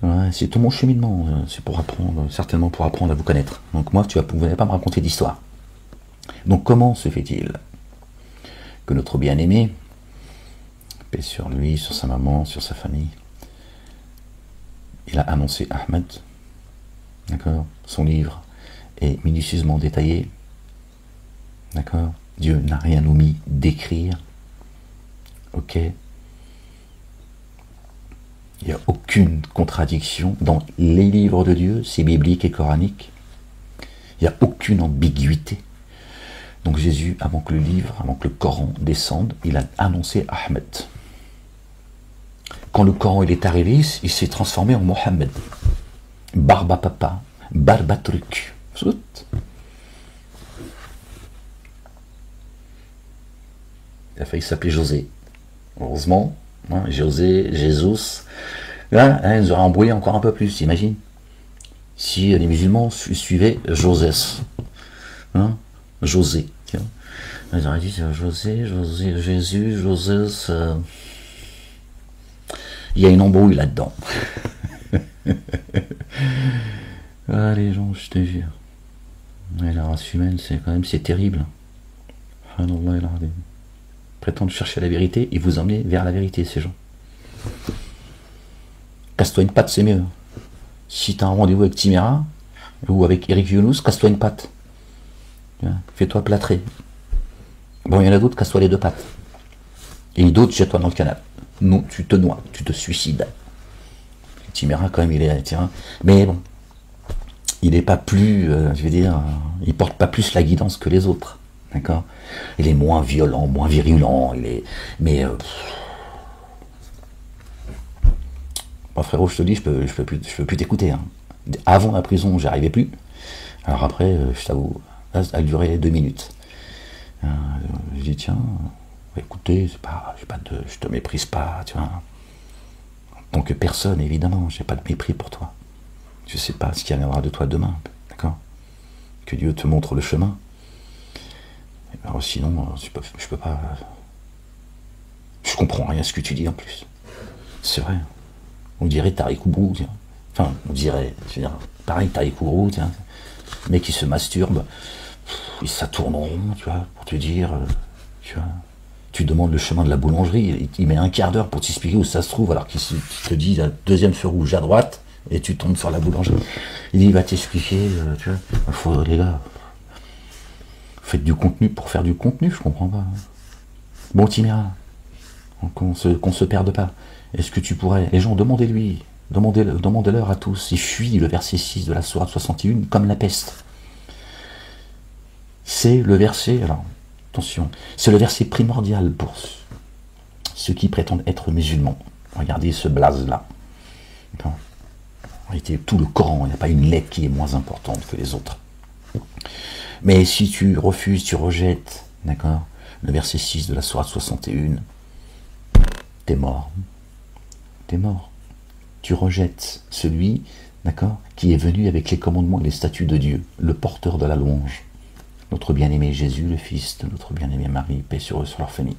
Ouais, c'est tout mon cheminement, c'est pour apprendre, certainement pour apprendre à vous connaître. Donc moi, vous n'allez pas me raconter d'histoire. Donc comment se fait-il que notre bien-aimé, paix sur lui, sur sa maman, sur sa famille, il a annoncé Ahmed, d'accord? Son livre est minutieusement détaillé, d'accord? Dieu n'a rien omis d'écrire, ok? Il n'y a aucune contradiction dans les livres de Dieu, c'est biblique et coranique. Il n'y a aucune ambiguïté. Donc Jésus, avant que le Coran descende, il a annoncé Ahmed. Quand le Coran il est arrivé, il s'est transformé en Mohammed. Barba papa, barba truc. Il a failli s'appeler José. Heureusement, hein, José, Jésus. Là, hein, ils auraient embrouillé encore un peu plus, t'imagines? Si les musulmans suivaient Josès. Hein, José. Tiens. Ils auraient dit José, Jésus, Josès. Il y a une embrouille là-dedans. Ah, les gens, je te jure. Ouais, la race humaine, c'est terrible. Prétendent chercher la vérité et vous emmener vers la vérité, ces gens. Casse-toi une patte, c'est mieux. Si tu as un rendez-vous avec Timira ou avec Eric Younous, casse-toi une patte. Fais-toi plâtrer. Bon, il y en a d'autres, casse-toi les deux pattes. Et d'autres, jette-toi dans le canal. Non, tu te noies, tu te suicides. Timira, quand même, il est... Tiens, mais bon, il n'est pas plus, je veux dire, il porte pas plus la guidance que les autres. D'accord? Il est moins violent, moins virulent, il est... Mais... Bon, frérot, je te dis, je peux plus t'écouter. Hein. Avant la prison, j'y arrivais plus. Alors après, je t'avoue, ça a duré 2 minutes. Je dis, tiens, écoutez, je te méprise pas, tu vois. En tant que personne, évidemment, j'ai pas de mépris pour toi. Je sais pas ce qui viendra de toi demain, d'accord? Que Dieu te montre le chemin. Alors sinon, je peux pas Je comprends rien à ce que tu dis en plus. C'est vrai. On dirait Tariq Oubrou, tiens. Enfin, on dirait, je veux dire, pareil, Tariq Oubrou, tiens. Le mec qui se masturbe, ça tourne en rond, tu vois, pour te dire, tu vois. Tu demandes le chemin de la boulangerie, il met un quart d'heure pour t'expliquer où ça se trouve, alors qu'il te dit la deuxième feu rouge à droite, et tu tombes sur la boulangerie. Il dit, il va t'expliquer, tu vois. Les gars, faites du contenu pour faire du contenu, je comprends pas. Bon, Timéra, qu'on se perde pas. Est-ce que tu pourrais, les gens, demandez-lui, demandez-leur à tous, il fuit le verset 6 de la sourate 61 comme la peste. C'est le verset, alors, attention, c'est le verset primordial pour ceux qui prétendent être musulmans. Regardez ce blaze-là. En réalité, tout le Coran, il n'y a pas une lettre qui est moins importante que les autres. Mais si tu refuses, tu rejettes, d'accord, le verset 6 de la sourate 61, t'es mort. T'es mort. Tu rejettes celui, d'accord, qui est venu avec les commandements et les statuts de Dieu, le porteur de la louange, notre bien-aimé Jésus, le fils de notre bien-aimé Marie, paix sur eux, sur leur famille.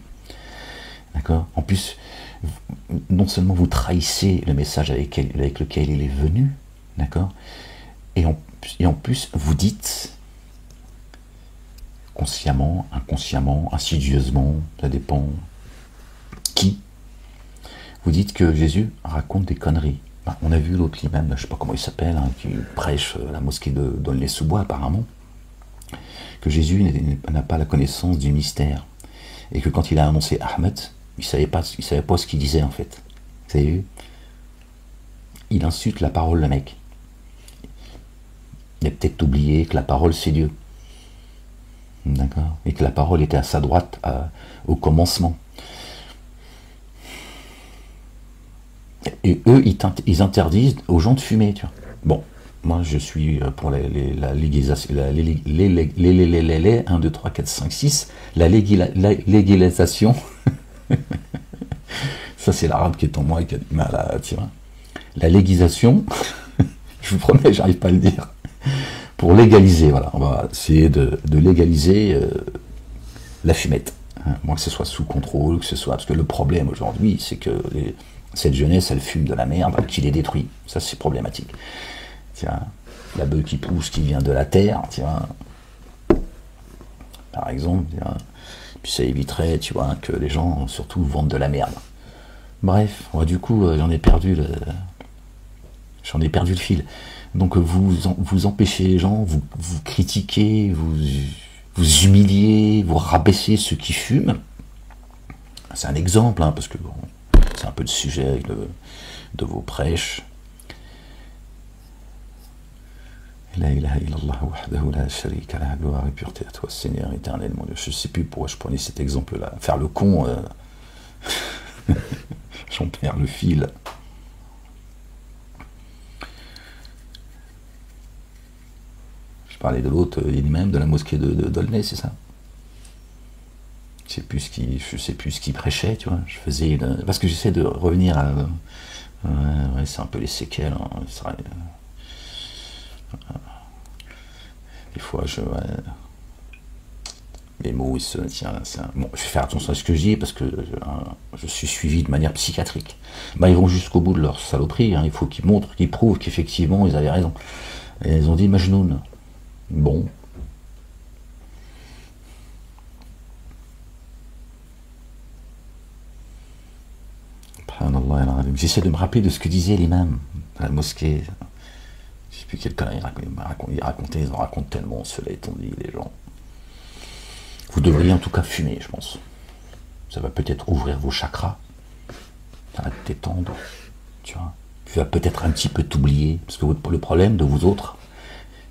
D'accord. En plus, non seulement vous trahissez le message avec lequel il est venu, d'accord, et en plus, vous dites, consciemment, inconsciemment, insidieusement, ça dépend qui, vous dites que Jésus raconte des conneries. Ben, on a vu l'autre imam, je ne sais pas comment il s'appelle, hein, qui prêche à la mosquée de Donlé-sous-Bois apparemment, que Jésus n'a pas la connaissance du mystère. Et que quand il a annoncé Ahmed, il ne savait pas ce qu'il disait en fait. Vous avez vu? Il insulte la parole, le mec. Il a peut-être oublié que la parole c'est Dieu. D'accord? Et que la parole était à sa droite au commencement. Et eux, ils interdisent aux gens de fumer, tu vois. Bon, moi je suis pour la légalisation, 1, 2, 3, 4, 5, 6, la légalisation, ça c'est l'arabe qui est en moi et qui a du mal à tirer. La légalisation, je vous promets, j'arrive pas à le dire, pour légaliser, voilà, on va essayer de légaliser la fumette. Hein, moi que ce soit sous contrôle, que ce soit, parce que le problème aujourd'hui, c'est que cette jeunesse, elle fume de la merde qui les détruit. Ça, c'est problématique. Tiens, la bœuf qui pousse, qui vient de la terre, tiens, par exemple, tiens, puis ça éviterait, tu vois, que les gens, surtout, vendent de la merde. Bref, ouais, du coup, j'en ai perdu le fil. Donc, vous empêchez les gens, vous critiquez, vous humiliez, vous rabaissez ceux qui fument. C'est un exemple, hein, parce que bon, c'est un peu le sujet de vos prêches. La ilaha illallah wahdahu la sharika lah, gloire et pureté à toi, Seigneur éternel, mon Dieu. Je ne sais plus pourquoi je prenais cet exemple-là. Faire le con, j'en perds le fil. Je parlais de l'autre, l'imam de la mosquée de Dolnay, c'est ça? Je sais plus ce qu'il prêchait, tu vois. Je faisais parce que j'essaie de revenir à ouais, c'est un peu les séquelles, hein. Des fois mes mots ils se tiens, bon, je vais faire attention à ce que je dis parce que je suis suivi de manière psychiatrique. Bah, ils vont jusqu'au bout de leur saloperie, hein. Il faut qu'ils montrent, qu'ils prouvent qu'effectivement ils avaient raison. Et ils ont dit Majnoun. Bon. J'essaie de me rappeler de ce que disait l'imam à la mosquée. Je ne sais plus quel connerie ils en racontent tellement, cela étant dit, les gens. Vous devriez en tout cas fumer, je pense. Ça va peut-être ouvrir vos chakras, ça va te détendre, tu vois. Tu vas peut-être un petit peu t'oublier, parce que le problème de vous autres,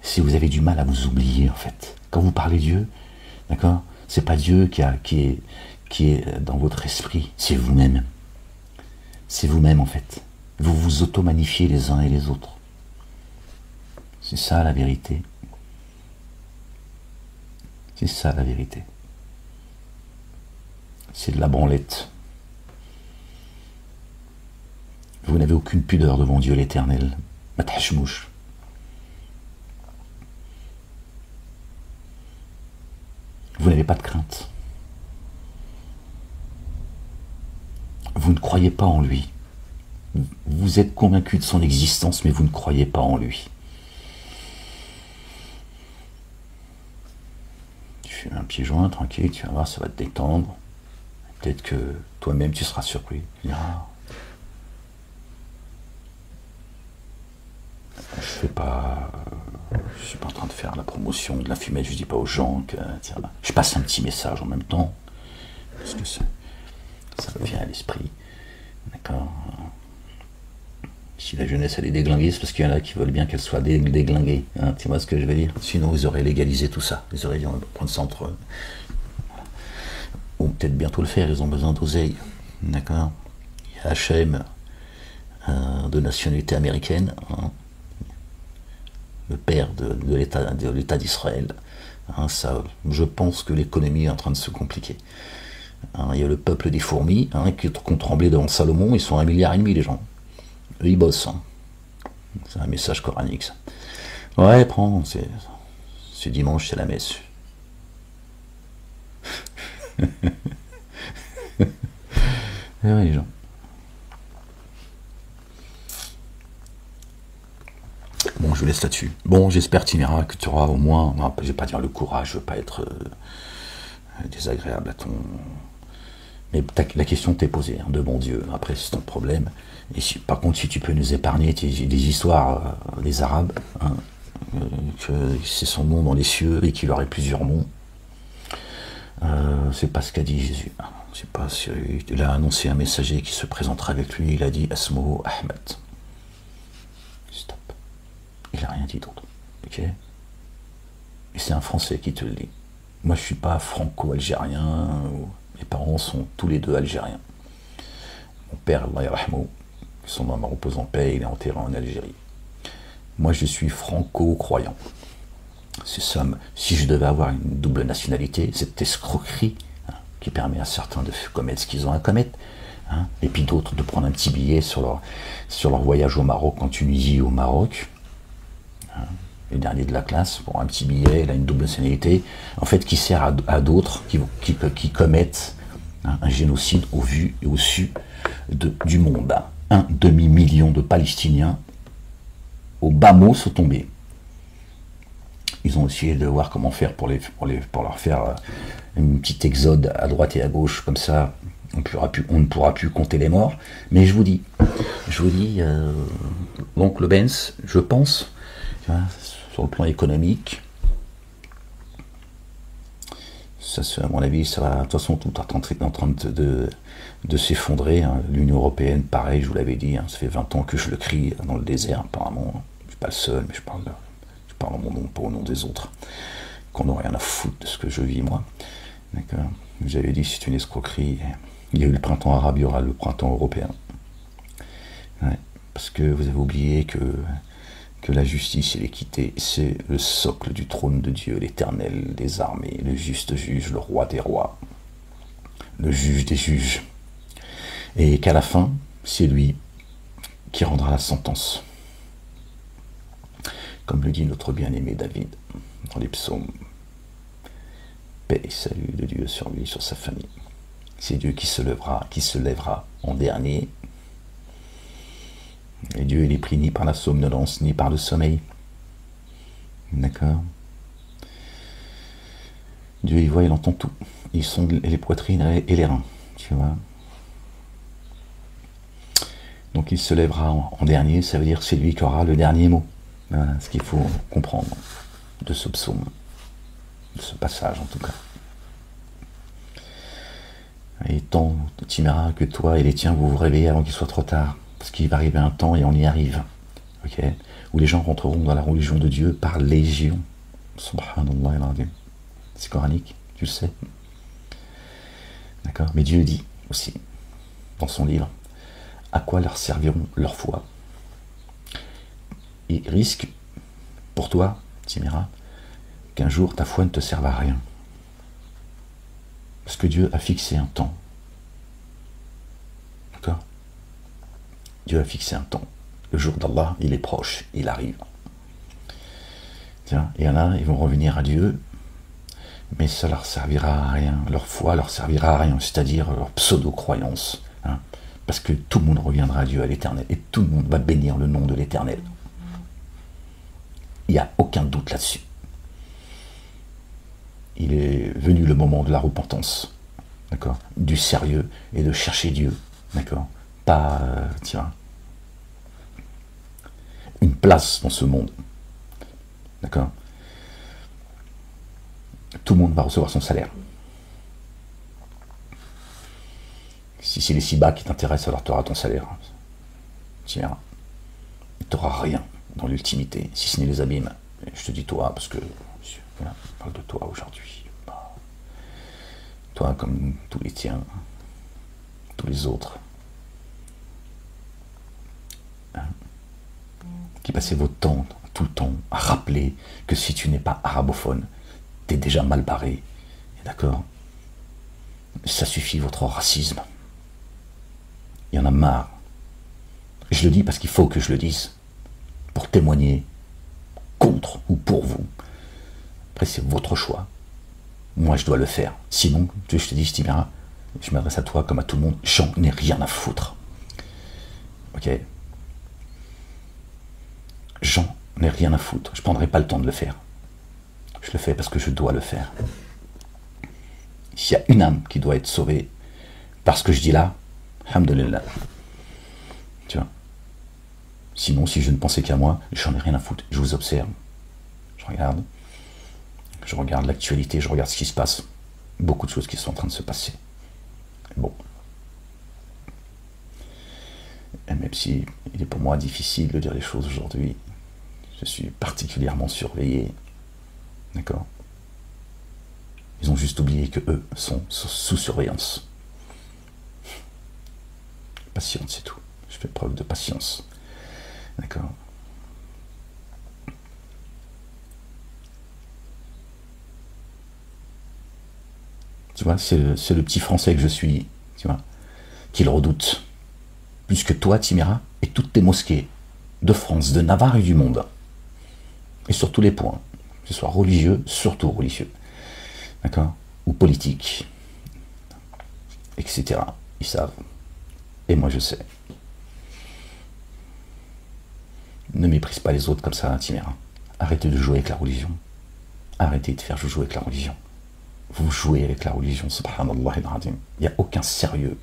c'est que vous avez du mal à vous oublier, en fait. Quand vous parlez Dieu, d'accord, c'est pas Dieu qui est dans votre esprit, c'est vous-même. C'est vous-même, en fait. Vous vous auto-magnifiez les uns et les autres. C'est ça, la vérité. C'est ça, la vérité. C'est de la branlette. Vous n'avez aucune pudeur devant Dieu l'Éternel. Matahchmouch. Vous n'avez pas de crainte. vous ne croyez pas en lui. Vous êtes convaincu de son existence, mais vous ne croyez pas en lui. Tu fais un petit joint, tranquille, tu vas voir, ça va te détendre. Peut-être que toi-même, tu seras surpris. Tu diras, je suis pas en train de faire la promotion de la fumette, je dis pas aux gens que, tiens, je passe un petit message en même temps, parce que ça me vient à l'esprit. D'accord. Si la jeunesse elle est déglinguée, c'est parce qu'il y en a qui veulent bien qu'elle soit déglinguée. Hein, tu vois ce que je veux dire? Sinon, vous aurez légalisé tout ça. Vous aurez dit, on va prendre ça entre eux. Ou peut-être bientôt le faire, ils ont besoin d'oseille. D'accord. Il y a H&M de nationalité américaine, hein, le père de l'État d'Israël. Hein, ça, je pense que l'économie est en train de se compliquer. Hein, il y a le peuple des fourmis hein, qui ont tremblé devant Salomon, ils sont 1,5 milliard les gens. Eux, ils bossent. Hein. C'est un message coranique, ça. Ouais, prends, c'est dimanche, c'est la messe. Et ouais, les gens. Bon, je vous laisse là-dessus. Bon, j'espère, Timira, que tu auras au moins, non, je vais pas dire le courage, je veux pas être désagréable à ton... Mais la question t'est posée, hein, de bon Dieu, après c'est ton problème. Et si, par contre, si tu peux nous épargner des histoires des Arabes, hein, que c'est son nom dans les cieux et qu'il aurait plusieurs noms, c'est pas ce qu'a dit Jésus. Hein. C'est pas, il a annoncé un messager qui se présentera avec lui, il a dit Asmo Ahmed. Stop. Il n'a rien dit d'autre. Ok. Et c'est un Français qui te le dit. Moi, je suis pas franco-algérien. Mes parents sont tous les deux algériens. Mon père, Allah yarhamou, son nom repose en paix, il est enterré en Algérie. Moi, je suis franco-croyant. C'est ça. Si je devais avoir une double nationalité, cette escroquerie hein, qui permet à certains de commettre ce qu'ils ont à commettre, hein, et puis d'autres de prendre un petit billet sur leur voyage au Maroc, en Tunisie ou au Maroc. Hein, le dernier de la classe, pour un petit billet, il a une double nationalité, en fait, qui sert à d'autres qui commettent hein, un génocide au vu et au su du monde. Hein. 1 demi-million de Palestiniens au bas mot sont tombés. Ils ont essayé de voir comment faire pour leur faire une petite exode à droite et à gauche, comme ça on ne pourra plus compter les morts. Mais je vous dis, donc le Benz, je pense, sur le plan économique, ça, à mon avis, ça va, de toute façon, tout est en train de s'effondrer. Hein. L'Union Européenne, pareil, je vous l'avais dit, hein, ça fait 20 ans que je le crie dans le désert, apparemment. Je ne suis pas le seul, mais je parle en mon nom, pas au nom des autres. Qu'on n'a rien à foutre de ce que je vis, moi. D'accord. J'avais dit, c'est une escroquerie. Il y a eu le printemps arabe, il y aura le printemps européen. Ouais, parce que vous avez oublié que la justice et l'équité, c'est le socle du trône de Dieu, l'Éternel des armées, le juste juge, le roi des rois, le juge des juges. Et qu'à la fin, c'est lui qui rendra la sentence. Comme le dit notre bien-aimé David dans les psaumes. Paix et salut de Dieu sur lui, sur sa famille. C'est Dieu qui se lèvera en dernier. Et Dieu, il est pris ni par la somnolence, ni par le sommeil. D'accord? Dieu, il voit, il entend tout. Il sonde les poitrines et les reins. Tu vois? Donc il se lèvera en dernier, ça veut dire que c'est lui qui aura le dernier mot. Voilà ce qu'il faut comprendre de ce psaume, de ce passage en tout cas. Et tant, Timira, que toi et les tiens, vous vous réveillez avant qu'il soit trop tard. Parce qu'il va arriver un temps, et on y arrive, okay, où les gens rentreront dans la religion de Dieu par légion. Subhanallah al-Azim. C'est coranique, tu le sais. D'accord? Mais Dieu dit aussi, dans son livre, à quoi leur serviront leur foi. Il risque, pour toi, Timira, qu'un jour ta foi ne te serve à rien. Parce que Dieu a fixé un temps. D'accord? Dieu a fixé un temps. Le jour d'Allah, il est proche, il arrive. Tiens, et là, ils vont revenir à Dieu, mais ça leur servira à rien. Leur foi leur servira à rien, c'est-à-dire leur pseudo-croyance. Hein. Parce que tout le monde reviendra à Dieu, à l'Éternel, et tout le monde va bénir le nom de l'Éternel. Il n'y a aucun doute là-dessus. Il est venu le moment de la repentance, d'accord, du sérieux et de chercher Dieu, d'accord, pas, tiens, une place dans ce monde, d'accord. Tout le monde va recevoir son salaire. Si c'est les si bas qui t'intéressent, alors tu auras ton salaire. Tu verras. Tu n'auras rien dans l'ultimité, si ce n'est les abîmes. Et je te dis toi, parce que voilà, on parle de toi aujourd'hui. Toi, comme tous les tiens, tous les autres, hein, qui passez votre temps, tout le temps, à rappeler que si tu n'es pas arabophone, t'es déjà mal barré. D'accord? Ça suffit, votre racisme. Il y en a marre. Je le dis parce qu'il faut que je le dise, pour témoigner contre ou pour vous. Après, c'est votre choix. Moi, je dois le faire. Sinon, je te dis, Stimera, je m'adresse à toi comme à tout le monde, j'en ai rien à foutre. Ok? J'en ai rien à foutre. Je ne prendrai pas le temps de le faire. Je le fais parce que je dois le faire. S'il y a une âme qui doit être sauvée par ce que je dis là, alhamdoulilah. Tu vois. Sinon, si je ne pensais qu'à moi, j'en ai rien à foutre. Je vous observe. Je regarde l'actualité, je regarde ce qui se passe. Beaucoup de choses qui sont en train de se passer. Bon. Et même si il est pour moi difficile de dire les choses aujourd'hui, je suis particulièrement surveillé. D'accord? Ils ont juste oublié que eux sont sous surveillance. Patience, c'est tout. Je fais preuve de patience. D'accord? Tu vois, c'est le petit Français que je suis, tu vois, qui le redoute. Plus que toi, Timira, et toutes tes mosquées de France, de Navarre et du monde. Et sur tous les points. Que ce soit religieux, surtout religieux. D'accord? Ou politique. Etc. Ils savent. Et moi, je sais. Ne méprise pas les autres comme ça, Timira. Arrêtez de jouer avec la religion. Arrêtez de faire jouer avec la religion. Vous jouez avec la religion, subhanallah al-azim. Il n'y a aucun sérieux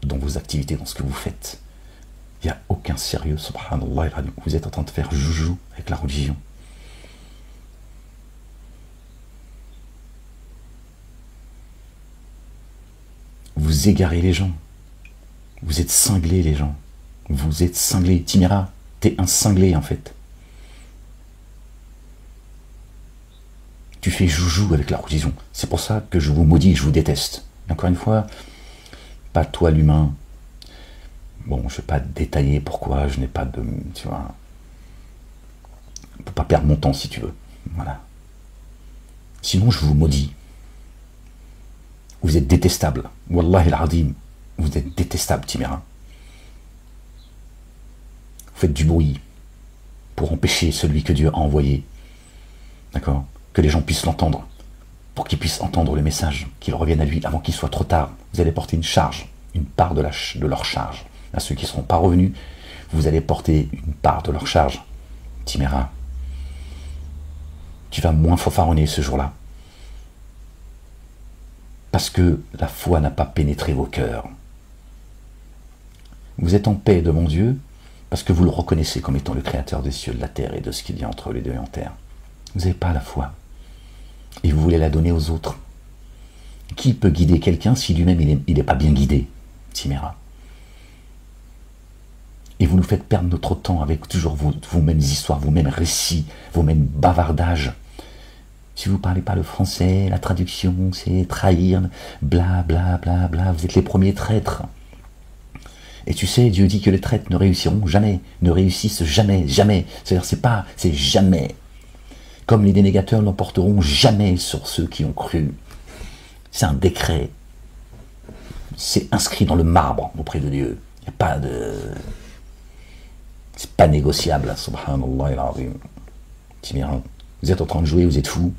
dans vos activités, dans ce que vous faites. Il n'y a aucun sérieux, subhanallah al-azim. Vous êtes en train de faire joujou avec la religion. Vous égarez les gens. Vous êtes cinglés, les gens. Vous êtes cinglés. Timira, t'es un cinglé, en fait. Tu fais joujou avec la religion. C'est pour ça que je vous maudis, je vous déteste. Et encore une fois, pas toi l'humain. Bon, je ne vais pas détailler pourquoi je n'ai pas de... Tu vois... Je ne peux pas perdre mon temps, si tu veux. Voilà. Sinon, je vous maudis. Vous êtes détestable. Wallahi al-azim. Vous êtes détestable, Timira. Vous faites du bruit pour empêcher celui que Dieu a envoyé. D'accord? Que les gens puissent l'entendre, pour qu'ils puissent entendre le message, qu'il revienne à lui avant qu'il soit trop tard. Vous allez porter une charge, une part de leur charge. À ceux qui ne seront pas revenus, vous allez porter une part de leur charge. Timira, tu vas moins fanfaronner ce jour-là. Parce que la foi n'a pas pénétré vos cœurs. Vous êtes en paix devant Dieu, parce que vous le reconnaissez comme étant le créateur des cieux, de la terre et de ce qu'il y a entre les deux et en terre. Vous n'avez pas la foi. Et vous voulez la donner aux autres. Qui peut guider quelqu'un si lui-même il n'est pas bien guidé, Timira? Et vous nous faites perdre notre temps avec toujours vos mêmes histoires, vos mêmes récits, vos mêmes bavardages. Si vous ne parlez pas le français, la traduction, c'est trahir, bla bla bla bla, vous êtes les premiers traîtres. Et tu sais, Dieu dit que les traîtres ne réussiront jamais, ne réussissent jamais, jamais. C'est-à-dire, c'est jamais. Comme les dénégateurs n'emporteront jamais sur ceux qui ont cru. C'est un décret. C'est inscrit dans le marbre auprès de Dieu. Il n'y a pas de... C'est pas négociable, subhanallah al-azim. Timira, vous êtes en train de jouer, vous êtes fous.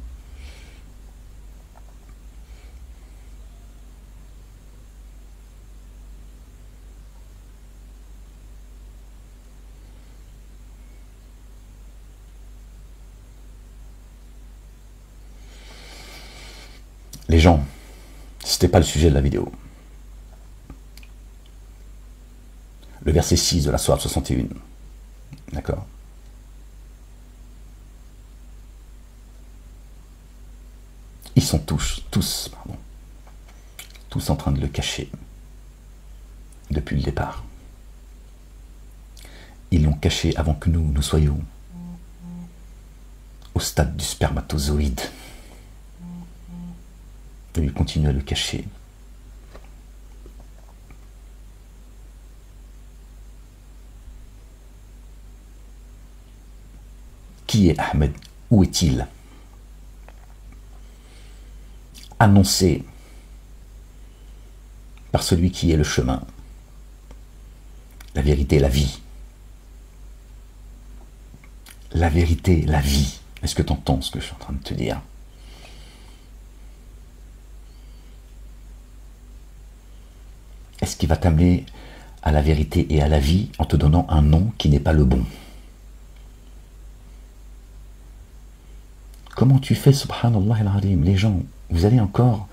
Les gens, c'était pas le sujet de la vidéo. Le verset 6 de la sourate 61. D'accord? Ils sont tous en train de le cacher depuis le départ. Ils l'ont caché avant que nous soyons au stade du spermatozoïde. Et ils continuent à le cacher. Qui est Ahmed? Où est-il? Annoncé par celui qui est le chemin, la vérité, la vie. La vérité, la vie. Est-ce que tu entends ce que je suis en train de te dire? Est-ce qu'il va t'amener à la vérité et à la vie en te donnant un nom qui n'est pas le bon? Comment tu fais, subhanallah al-azim? Les gens, vous allez encore...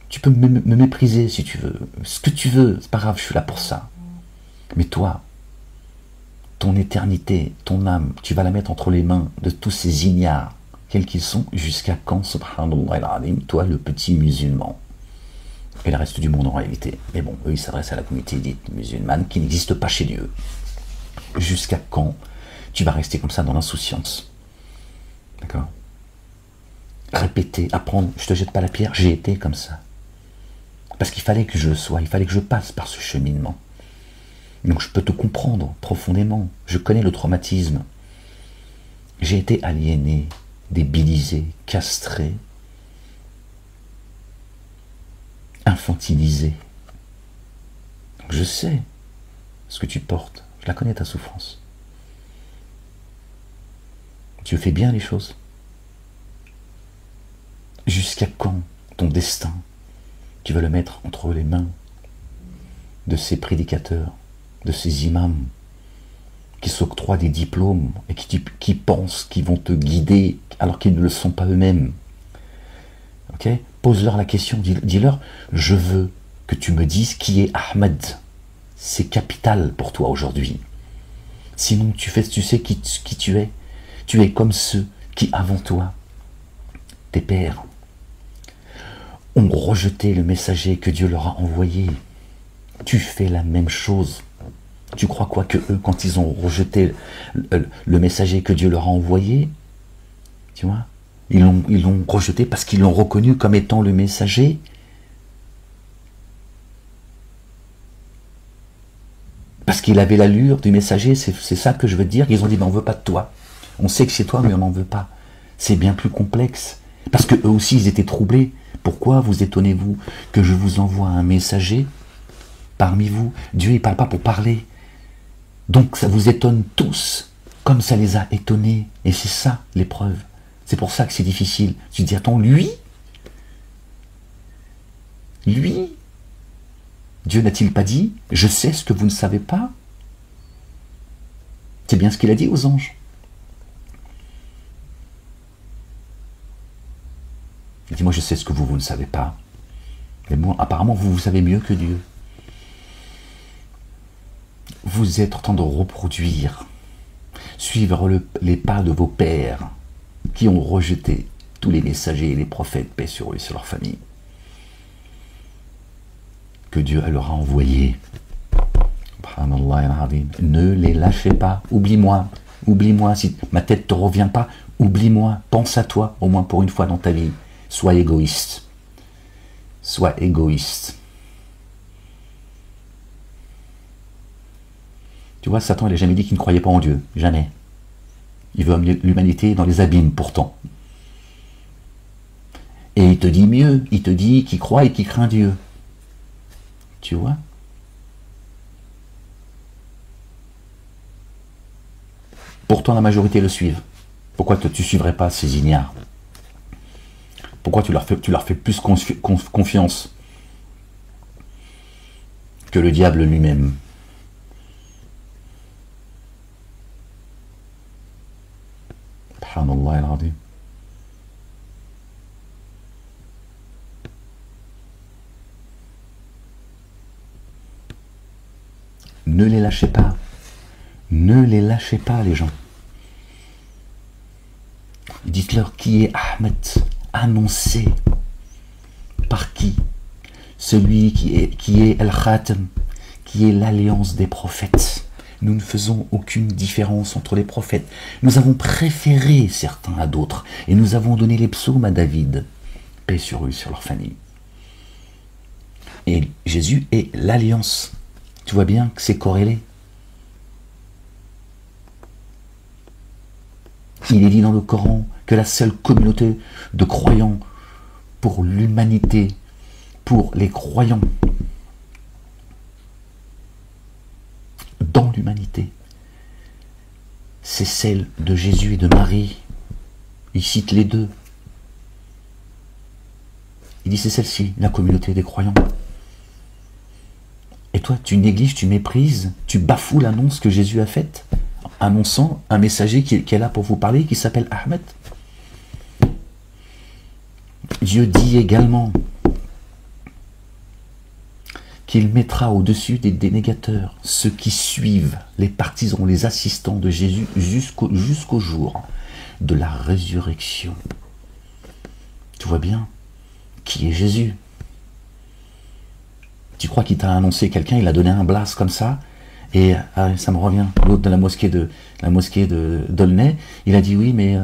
Tu peux me mépriser si tu veux. Ce que tu veux, c'est pas grave, je suis là pour ça. Mais toi, ton éternité, ton âme, tu vas la mettre entre les mains de tous ces ignares, quels qu'ils sont, jusqu'à quand, subhanallah al-azim, toi, le petit musulman? Et le reste du monde en réalité. Mais bon, eux, ils s'adressent à la communauté dite musulmane qui n'existe pas chez Dieu. Jusqu'à quand tu vas rester comme ça dans l'insouciance? D'accord? Répéter, apprendre, je te jette pas la pierre, j'ai été comme ça. Parce qu'il fallait que je le sois, il fallait que je passe par ce cheminement. Donc je peux te comprendre profondément, je connais le traumatisme. J'ai été aliéné, débilisé, castré, infantilisé. Donc je sais ce que tu portes, je la connais ta souffrance. Tu fais bien les choses. Jusqu'à quand ton destin, tu vas le mettre entre les mains de ces prédicateurs, de ces imams, qui s'octroient des diplômes et qui pensent qu'ils vont te guider alors qu'ils ne le sont pas eux-mêmes? Ok? Pose-leur la question, dis-leur, je veux que tu me dises qui est Ahmed. C'est capital pour toi aujourd'hui. Sinon, tu sais qui tu es. Tu es comme ceux qui, avant toi, tes pères, ont rejeté le messager que Dieu leur a envoyé. Tu fais la même chose. Tu crois quoi que eux, quand ils ont rejeté le messager que Dieu leur a envoyé, tu vois, ils l'ont rejeté parce qu'ils l'ont reconnu comme étant le messager. Parce qu'il avait l'allure du messager, c'est ça que je veux dire. Ils ont dit, ben, on ne veut pas de toi. On sait que c'est toi, mais on n'en veut pas. C'est bien plus complexe. Parce que eux aussi, ils étaient troublés. Pourquoi vous étonnez-vous que je vous envoie un messager parmi vous? Dieu, il ne parle pas pour parler. Donc ça vous étonne tous, comme ça les a étonnés. Et c'est ça l'épreuve. C'est pour ça que c'est difficile. Tu te dis, attends, lui, Dieu n'a-t-il pas dit, je sais ce que vous ne savez pas? C'est bien ce qu'il a dit aux anges. Il dit, moi je sais ce que vous ne savez pas. Mais moi, apparemment, vous savez mieux que Dieu. Vous êtes en train de reproduire, suivre les pas de vos pères qui ont rejeté tous les messagers et les prophètes, paix sur eux et sur leur famille, que Dieu leur a envoyés. Ne les lâchez pas, oublie-moi, si ma tête ne te revient pas, oublie-moi, pense à toi, au moins pour une fois dans ta vie. Sois égoïste. Sois égoïste. Tu vois, Satan, il n'a jamais dit qu'il ne croyait pas en Dieu. Jamais. Il veut amener l'humanité dans les abîmes, pourtant. Et il te dit mieux. Il te dit qu'il croit et qu'il craint Dieu. Tu vois? Pourtant, la majorité le suivent. Pourquoi tu ne suivrais pas ces ignares? Pourquoi tu leur fais plus confiance que le diable lui-même? Subhanallah al-azim. lâchez pas. Ne les lâchez pas, les gens. Dites-leur qui est Ahmed, annoncé par qui? Celui qui est Al-Khatam, qui est l'alliance des prophètes. Nous ne faisons aucune différence entre les prophètes. Nous avons préféré certains à d'autres, et nous avons donné les psaumes à David. Paix sur eux, sur leur famille. Et Jésus est l'alliance. Tu vois bien que c'est corrélé. Il est dit dans le Coran que la seule communauté de croyants pour l'humanité, pour les croyants dans l'humanité, c'est celle de Jésus et de Marie. Il cite les deux. Il dit c'est celle-ci, la communauté des croyants. Et toi, tu négliges, tu méprises, tu bafoues l'annonce que Jésus a faite, annonçant un messager qui est là pour vous parler, qui s'appelle Ahmed. Dieu dit également qu'il mettra au-dessus des dénégateurs ceux qui suivent, les partisans, les assistants de Jésus jusqu'au jour de la résurrection. Tu vois bien qui est Jésus. Tu crois qu'il t'a annoncé quelqu'un, il a donné un blast comme ça, et ça me revient, l'autre de la mosquée de d'Aulnay, il a dit oui, mais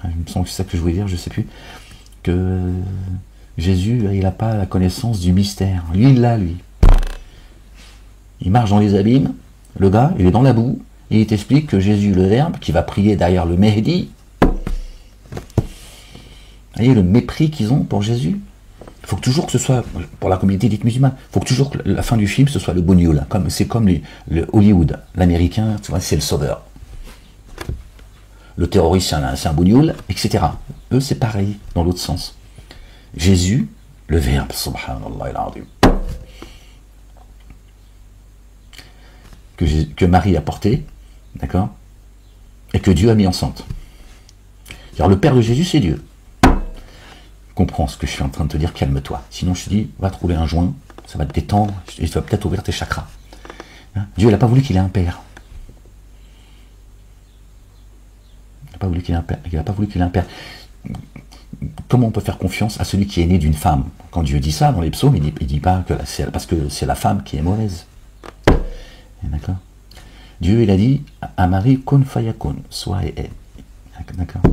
il me semble que c'est ça que je voulais dire, je sais plus, que Jésus, il n'a pas la connaissance du mystère. Lui, il l'a, lui. Il marche dans les abîmes, le gars, il est dans la boue, et il t'explique que Jésus, le Verbe, qui va prier derrière le Mehdi, vous voyez le mépris qu'ils ont pour Jésus. Il faut que toujours que ce soit, pour la communauté dite musulmane, il faut que toujours que la fin du film, ce soit le bougnoul. C'est comme le Hollywood, l'américain, tu vois, c'est le sauveur. Le terroriste, c'est un bougnoul, etc. Eux, c'est pareil, dans l'autre sens. Jésus, le Verbe, subhanallah al-azim, que Marie a porté, d'accord, et que Dieu a mis enceinte. Alors le Père de Jésus, c'est Dieu. Comprends ce que je suis en train de te dire, calme-toi. Sinon, je te dis, va te rouler un joint, ça va te détendre, et tu vas peut-être ouvrir tes chakras. Hein? Dieu n'a pas voulu qu'il ait un père. Il n'a pas voulu qu'il ait un père. Il n'a pas voulu qu'il ait un père. Comment on peut faire confiance à celui qui est né d'une femme? Quand Dieu dit ça dans les psaumes, il dit pas que c'est parce que c'est la femme qui est mauvaise. D'accord? Dieu, il a dit à Marie, kun fayakun, soit et est. D'accord?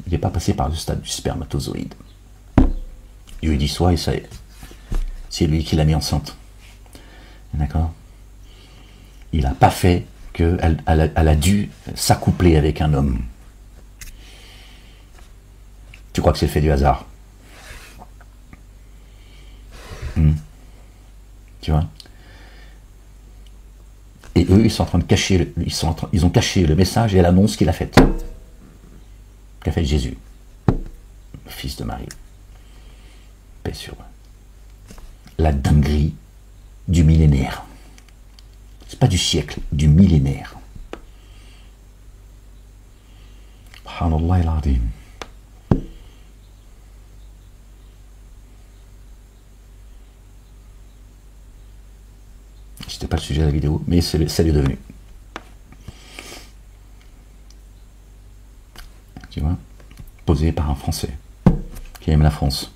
Il n'est pas passé par le stade du spermatozoïde. Dieu il dit soit et ça est. C'est lui qui l'a mis enceinte. D'accord? Il n'a pas fait qu'elle elle a dû s'accoupler avec un homme. Tu crois que c'est le fait du hasard? Tu vois? Et eux, ils sont en train de cacher, ils ont caché le message et l'annonce qu'il a faite. Qu'a fait Jésus, le fils de Marie. Paix sur eux. La dinguerie du millénaire. C'est pas du siècle, du millénaire. Subhanallah al-azim. C'était pas le sujet de la vidéo, mais ça l'est devenu. Tu vois, posé par un Français qui aime la France.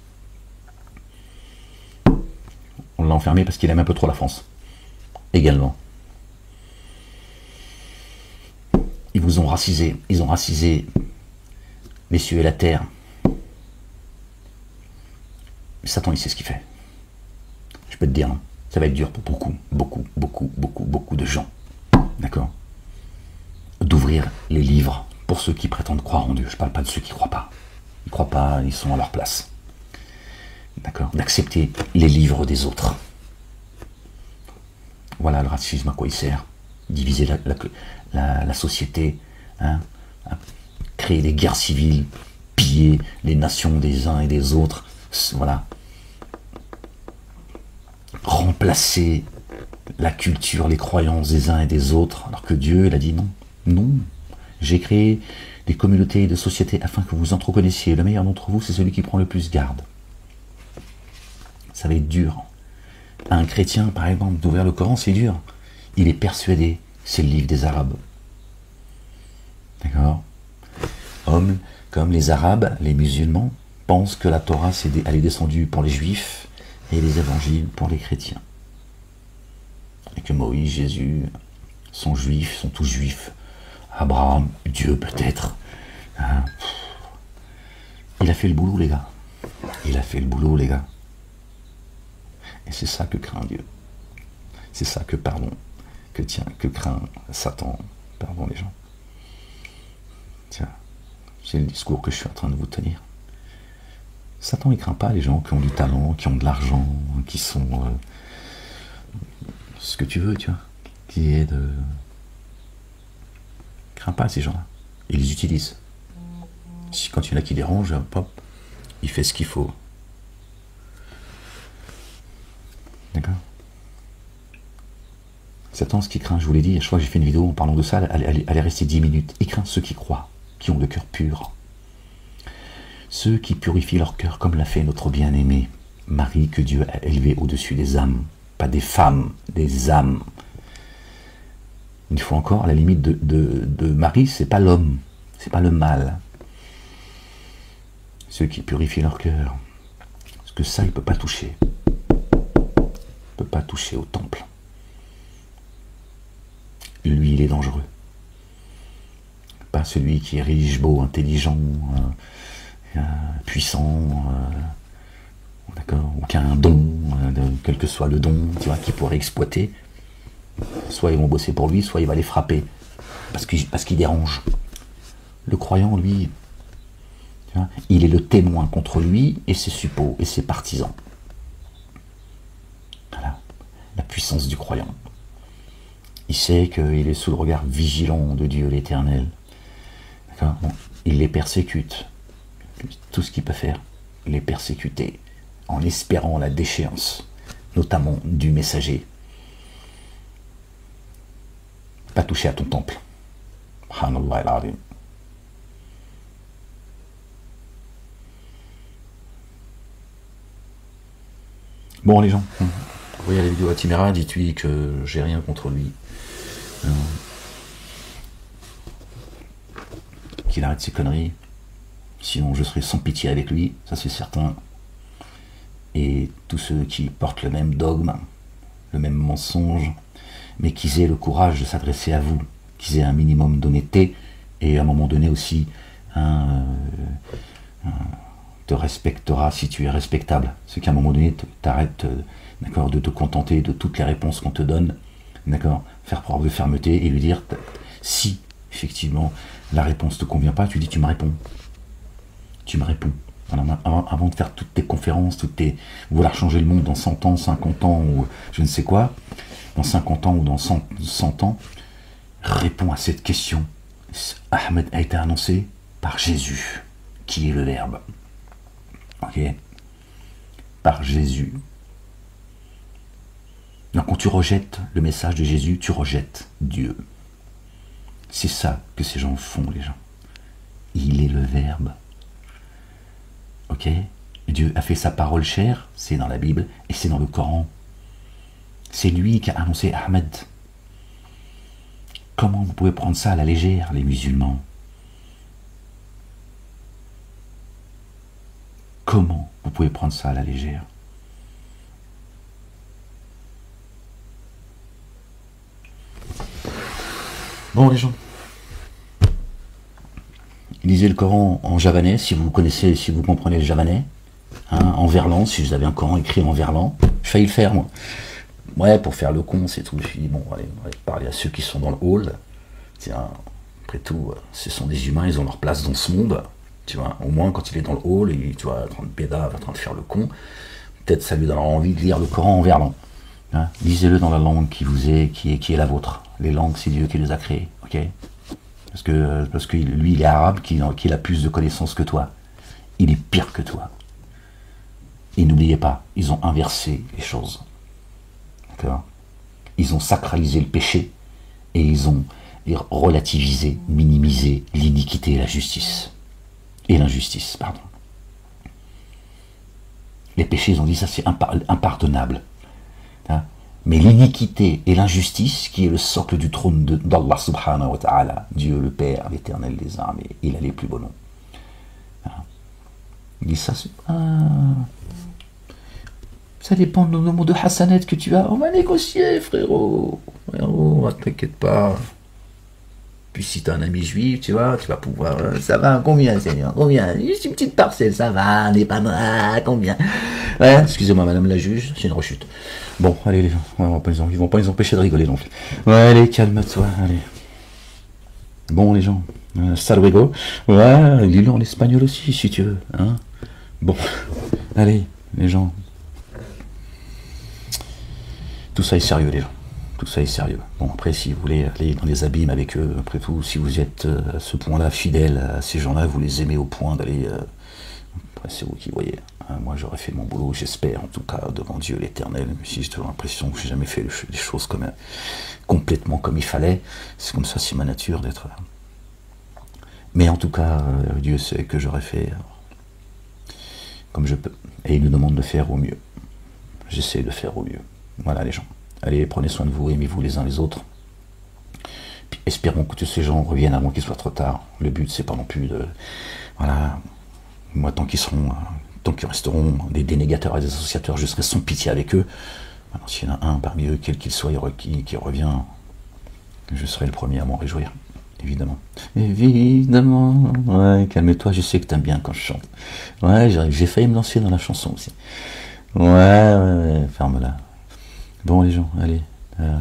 On l'a enfermé parce qu'il aime un peu trop la France. Également. Ils vous ont racisé. Ils ont racisé les cieux et la terre. Mais Satan, il sait ce qu'il fait. Je peux te dire, hein, ça va être dur pour beaucoup de gens. D'accord? D'ouvrir les livres pour ceux qui prétendent croire en Dieu. Je ne parle pas de ceux qui ne croient pas. Ils ne croient pas, ils sont à leur place. D'accord? D'accepter les livres des autres. Voilà le racisme, à quoi il sert. Diviser la société, hein, créer des guerres civiles, piller les nations des uns et des autres. Voilà. Remplacer la culture, les croyances des uns et des autres, alors que Dieu, il a dit non. Non. J'ai créé des communautés de sociétés afin que vous entreconnaissiez. Le meilleur d'entre vous, c'est celui qui prend le plus garde. Ça va être dur. À un chrétien, par exemple, d'ouvrir le Coran, c'est dur. Il est persuadé, c'est le livre des Arabes. D'accord? Hommes, comme les Arabes, les musulmans, pensent que la Torah, elle est descendue pour les Juifs et les évangiles pour les chrétiens. Et que Moïse, Jésus sont juifs, sont tous juifs. Abraham, Dieu peut-être. Hein? Il a fait le boulot, les gars. Il a fait le boulot, les gars. Et c'est ça que craint Dieu. C'est ça que, que craint Satan. Pardon, les gens. Tiens, c'est le discours que je suis en train de vous tenir. Satan, il craint pas les gens qui ont du talent, qui ont de l'argent, qui sont... ce que tu veux, tu vois. Qui est de... Il craint pas ces gens-là. Il les utilise. Quand il y en a qui dérangent, hop, il fait ce qu'il faut. D'accord? Satan, ce qu'il craint, je vous l'ai dit, je crois que j'ai fait une vidéo en parlant de ça, elle est restée 10 minutes. Il craint ceux qui croient, qui ont le cœur pur. Ceux qui purifient leur cœur comme l'a fait notre bien-aimé Marie, que Dieu a élevé au-dessus des âmes. Pas des femmes, des âmes. Une fois encore, à la limite de Marie, c'est pas l'homme, c'est pas le mal. Ceux qui purifient leur cœur. Parce que ça, il ne peut pas toucher. Il ne peut pas toucher au temple. Lui, il est dangereux. Pas celui qui est riche, beau, intelligent, puissant, d'accord, ou qui a un don, quel que soit le don, tu vois, qu'il pourrait exploiter. Soit ils vont bosser pour lui, soit il va les frapper, parce qu'il dérange. Le croyant, lui, tu vois, il est le témoin contre lui et ses suppôts et ses partisans. Voilà, la puissance du croyant. Il sait qu'il est sous le regard vigilant de Dieu l'Éternel. D'accord ? Bon, il les persécute. Tout ce qu'il peut faire, les persécuter, en espérant la déchéance, notamment du messager. Pas toucher à ton temple. Subhanallah al-Azim. Bon les gens, vous voyez la vidéo à Timera, dites-lui que j'ai rien contre lui. Qu'il arrête ses conneries. Sinon je serai sans pitié avec lui, ça c'est certain. Et tous ceux qui portent le même dogme, le même mensonge, mais qu'ils aient le courage de s'adresser à vous, qu'ils aient un minimum d'honnêteté, et à un moment donné aussi, te respectera si tu es respectable. C'est qu'à un moment donné, t'arrêtes d'accord, de te contenter de toutes les réponses qu'on te donne, d'accord, faire preuve de fermeté et lui dire, si effectivement la réponse ne te convient pas, tu dis tu me réponds. Tu me réponds. Avant de faire toutes tes conférences, vouloir changer le monde dans 100 ans, 50 ans, ou je ne sais quoi, dans 50 ans ou dans 100 ans, réponds à cette question. Ahmed a été annoncé par Jésus, qui est le Verbe. Ok? Par Jésus. Donc quand tu rejettes le message de Jésus, tu rejettes Dieu. C'est ça que ces gens font, les gens. Il est le Verbe. Ok? Dieu a fait sa parole chère, c'est dans la Bible, et c'est dans le Coran. C'est lui qui a annoncé Ahmed. Comment vous pouvez prendre ça à la légère, les musulmans? Comment vous pouvez prendre ça à la légère? Bon les gens, lisez le Coran en javanais, si vous connaissez, si vous comprenez le javanais, hein, en verlan, si vous avez un Coran écrit en verlan. J'ai failli le faire moi. Ouais, pour faire le con, c'est tout. Je me suis dit, bon, allez, on va parler à ceux qui sont dans le hall. Tiens, après tout, ce sont des humains, ils ont leur place dans ce monde. Tu vois, au moins quand il est dans le hall, et tu vois, en train de bédave, en train de faire le con, peut-être ça lui donnera envie de lire le Coran en verlan. Hein, lisez-le dans la langue qui vous est, qui est la vôtre. Les langues, c'est Dieu qui les a créées, ok? Parce que lui, il est arabe, qu'il a plus de connaissances que toi. Il est pire que toi. Et n'oubliez pas, ils ont inversé les choses. D'accord? Ils ont sacralisé le péché et ils ont relativisé, minimisé l'iniquité et la justice. Et l'injustice, pardon. Les péchés, ils ont dit ça, c'est impardonnable. Mais l'iniquité et l'injustice, qui est le socle du trône d'Allah subhanahu wa ta'ala, Dieu le Père, l'éternel des armées, il a les plus beaux noms. Il dit ça, ça dépend du nombre de hasanettes que tu as. On va négocier, frérot. Frérot, t'inquiète pas. Puis si tu as un ami juif, tu vois, tu vas pouvoir... ça va, combien, Seigneur? Combien? Juste une petite parcelle, ça va, on n'est pas... combien? Ouais, excusez-moi, madame la juge, j'ai une rechute. Bon, allez, les gens, ils vont pas les empêcher de rigoler non plus. Ouais, allez, calme-toi, allez. Bon, les gens, saluego. Ouais, dis-le en espagnol aussi, si tu veux, hein. Bon, allez, les gens. Tout ça est sérieux, les gens. Tout ça est sérieux. Bon, après, si vous voulez aller dans les abîmes avec eux, après tout, si vous êtes à ce point-là fidèle à ces gens-là, vous les aimez au point d'aller... après, c'est vous qui voyez. Moi, j'aurais fait mon boulot, j'espère, en tout cas, devant Dieu l'éternel. Mais si j'ai l'impression que j'ai jamais fait les choses complètement comme il fallait, c'est comme ça, c'est ma nature d'être... Mais en tout cas, Dieu sait que j'aurais fait comme je peux. Et il nous demande de faire au mieux. J'essaie de faire au mieux. Voilà, les gens. Allez, prenez soin de vous, aimez-vous les uns les autres. Puis espérons que tous ces gens reviennent avant qu'il soit trop tard. Le but, c'est pas non plus de... Voilà. Moi, tant qu'ils resteront des dénégateurs et des associateurs, je serai sans pitié avec eux. Alors, s'il y en a un parmi eux, quel qu'il soit, qui revient, je serai le premier à m'en réjouir. Évidemment. Évidemment. Ouais, calme-toi, je sais que t'aimes bien quand je chante. Ouais, j'ai failli me lancer dans la chanson aussi. Ouais, ferme-la. Bon, les gens, allez,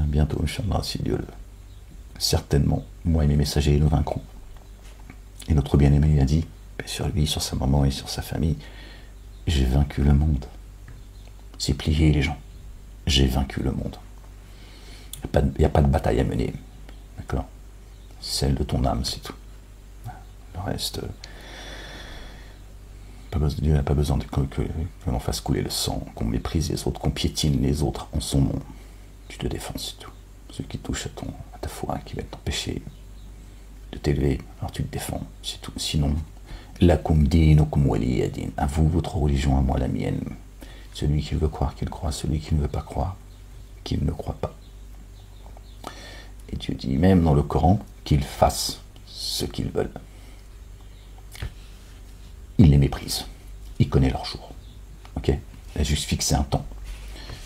bientôt, Inch'Allah, si Dieu le... Certainement, moi et mes messagers, nous vaincrons. Et notre bien-aimé a dit, sur lui, sur sa maman et sur sa famille, j'ai vaincu le monde. C'est plié, les gens. J'ai vaincu le monde. Il n'y a pas de bataille à mener. D'accord? Celle de ton âme, c'est tout. Le reste, Dieu n'a pas besoin que l'on fasse couler le sang, qu'on méprise les autres, qu'on piétine les autres en son nom. Tu te défends, c'est tout. Ceux qui touchent à ta foi, qui veulent t'empêcher de t'élever, alors tu te défends, c'est tout. Sinon, lakum dinukum waliyadin. À vous, votre religion, à moi, la mienne. Celui qui veut croire, qu'il croit. Celui qui ne veut pas croire, qu'il ne croit pas. Et Dieu dit même dans le Coran qu'ils fassent ce qu'ils veulent. Il les méprise. Il connaît leur jour. Ok? Il a juste fixé un temps.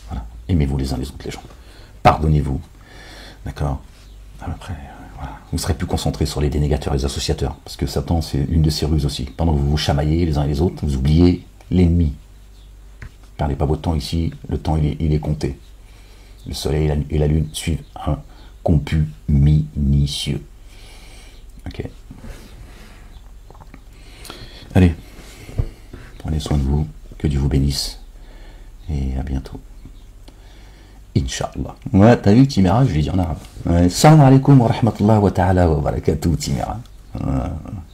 Voilà. Aimez-vous les uns les autres, les gens. Pardonnez-vous. D'accord? Après, voilà. Vous serez plus concentrés sur les dénégateurs et les associateurs. Parce que Satan, c'est une de ses ruses aussi. Pendant que vous vous chamaillez les uns et les autres, vous oubliez l'ennemi. Perdez pas votre temps ici. Le temps, il est compté. Le soleil et la lune suivent un comput minutieux. Ok. Allez, prenez soin de vous, que Dieu vous bénisse, et à bientôt. Inch'Allah. Ouais, t'as vu Timira, je l'ai dit en arabe. Salam alaikum wa rahmatullah wa ta'ala wa barakatuh Timira.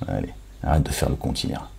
Allez, arrête de faire le con Timira.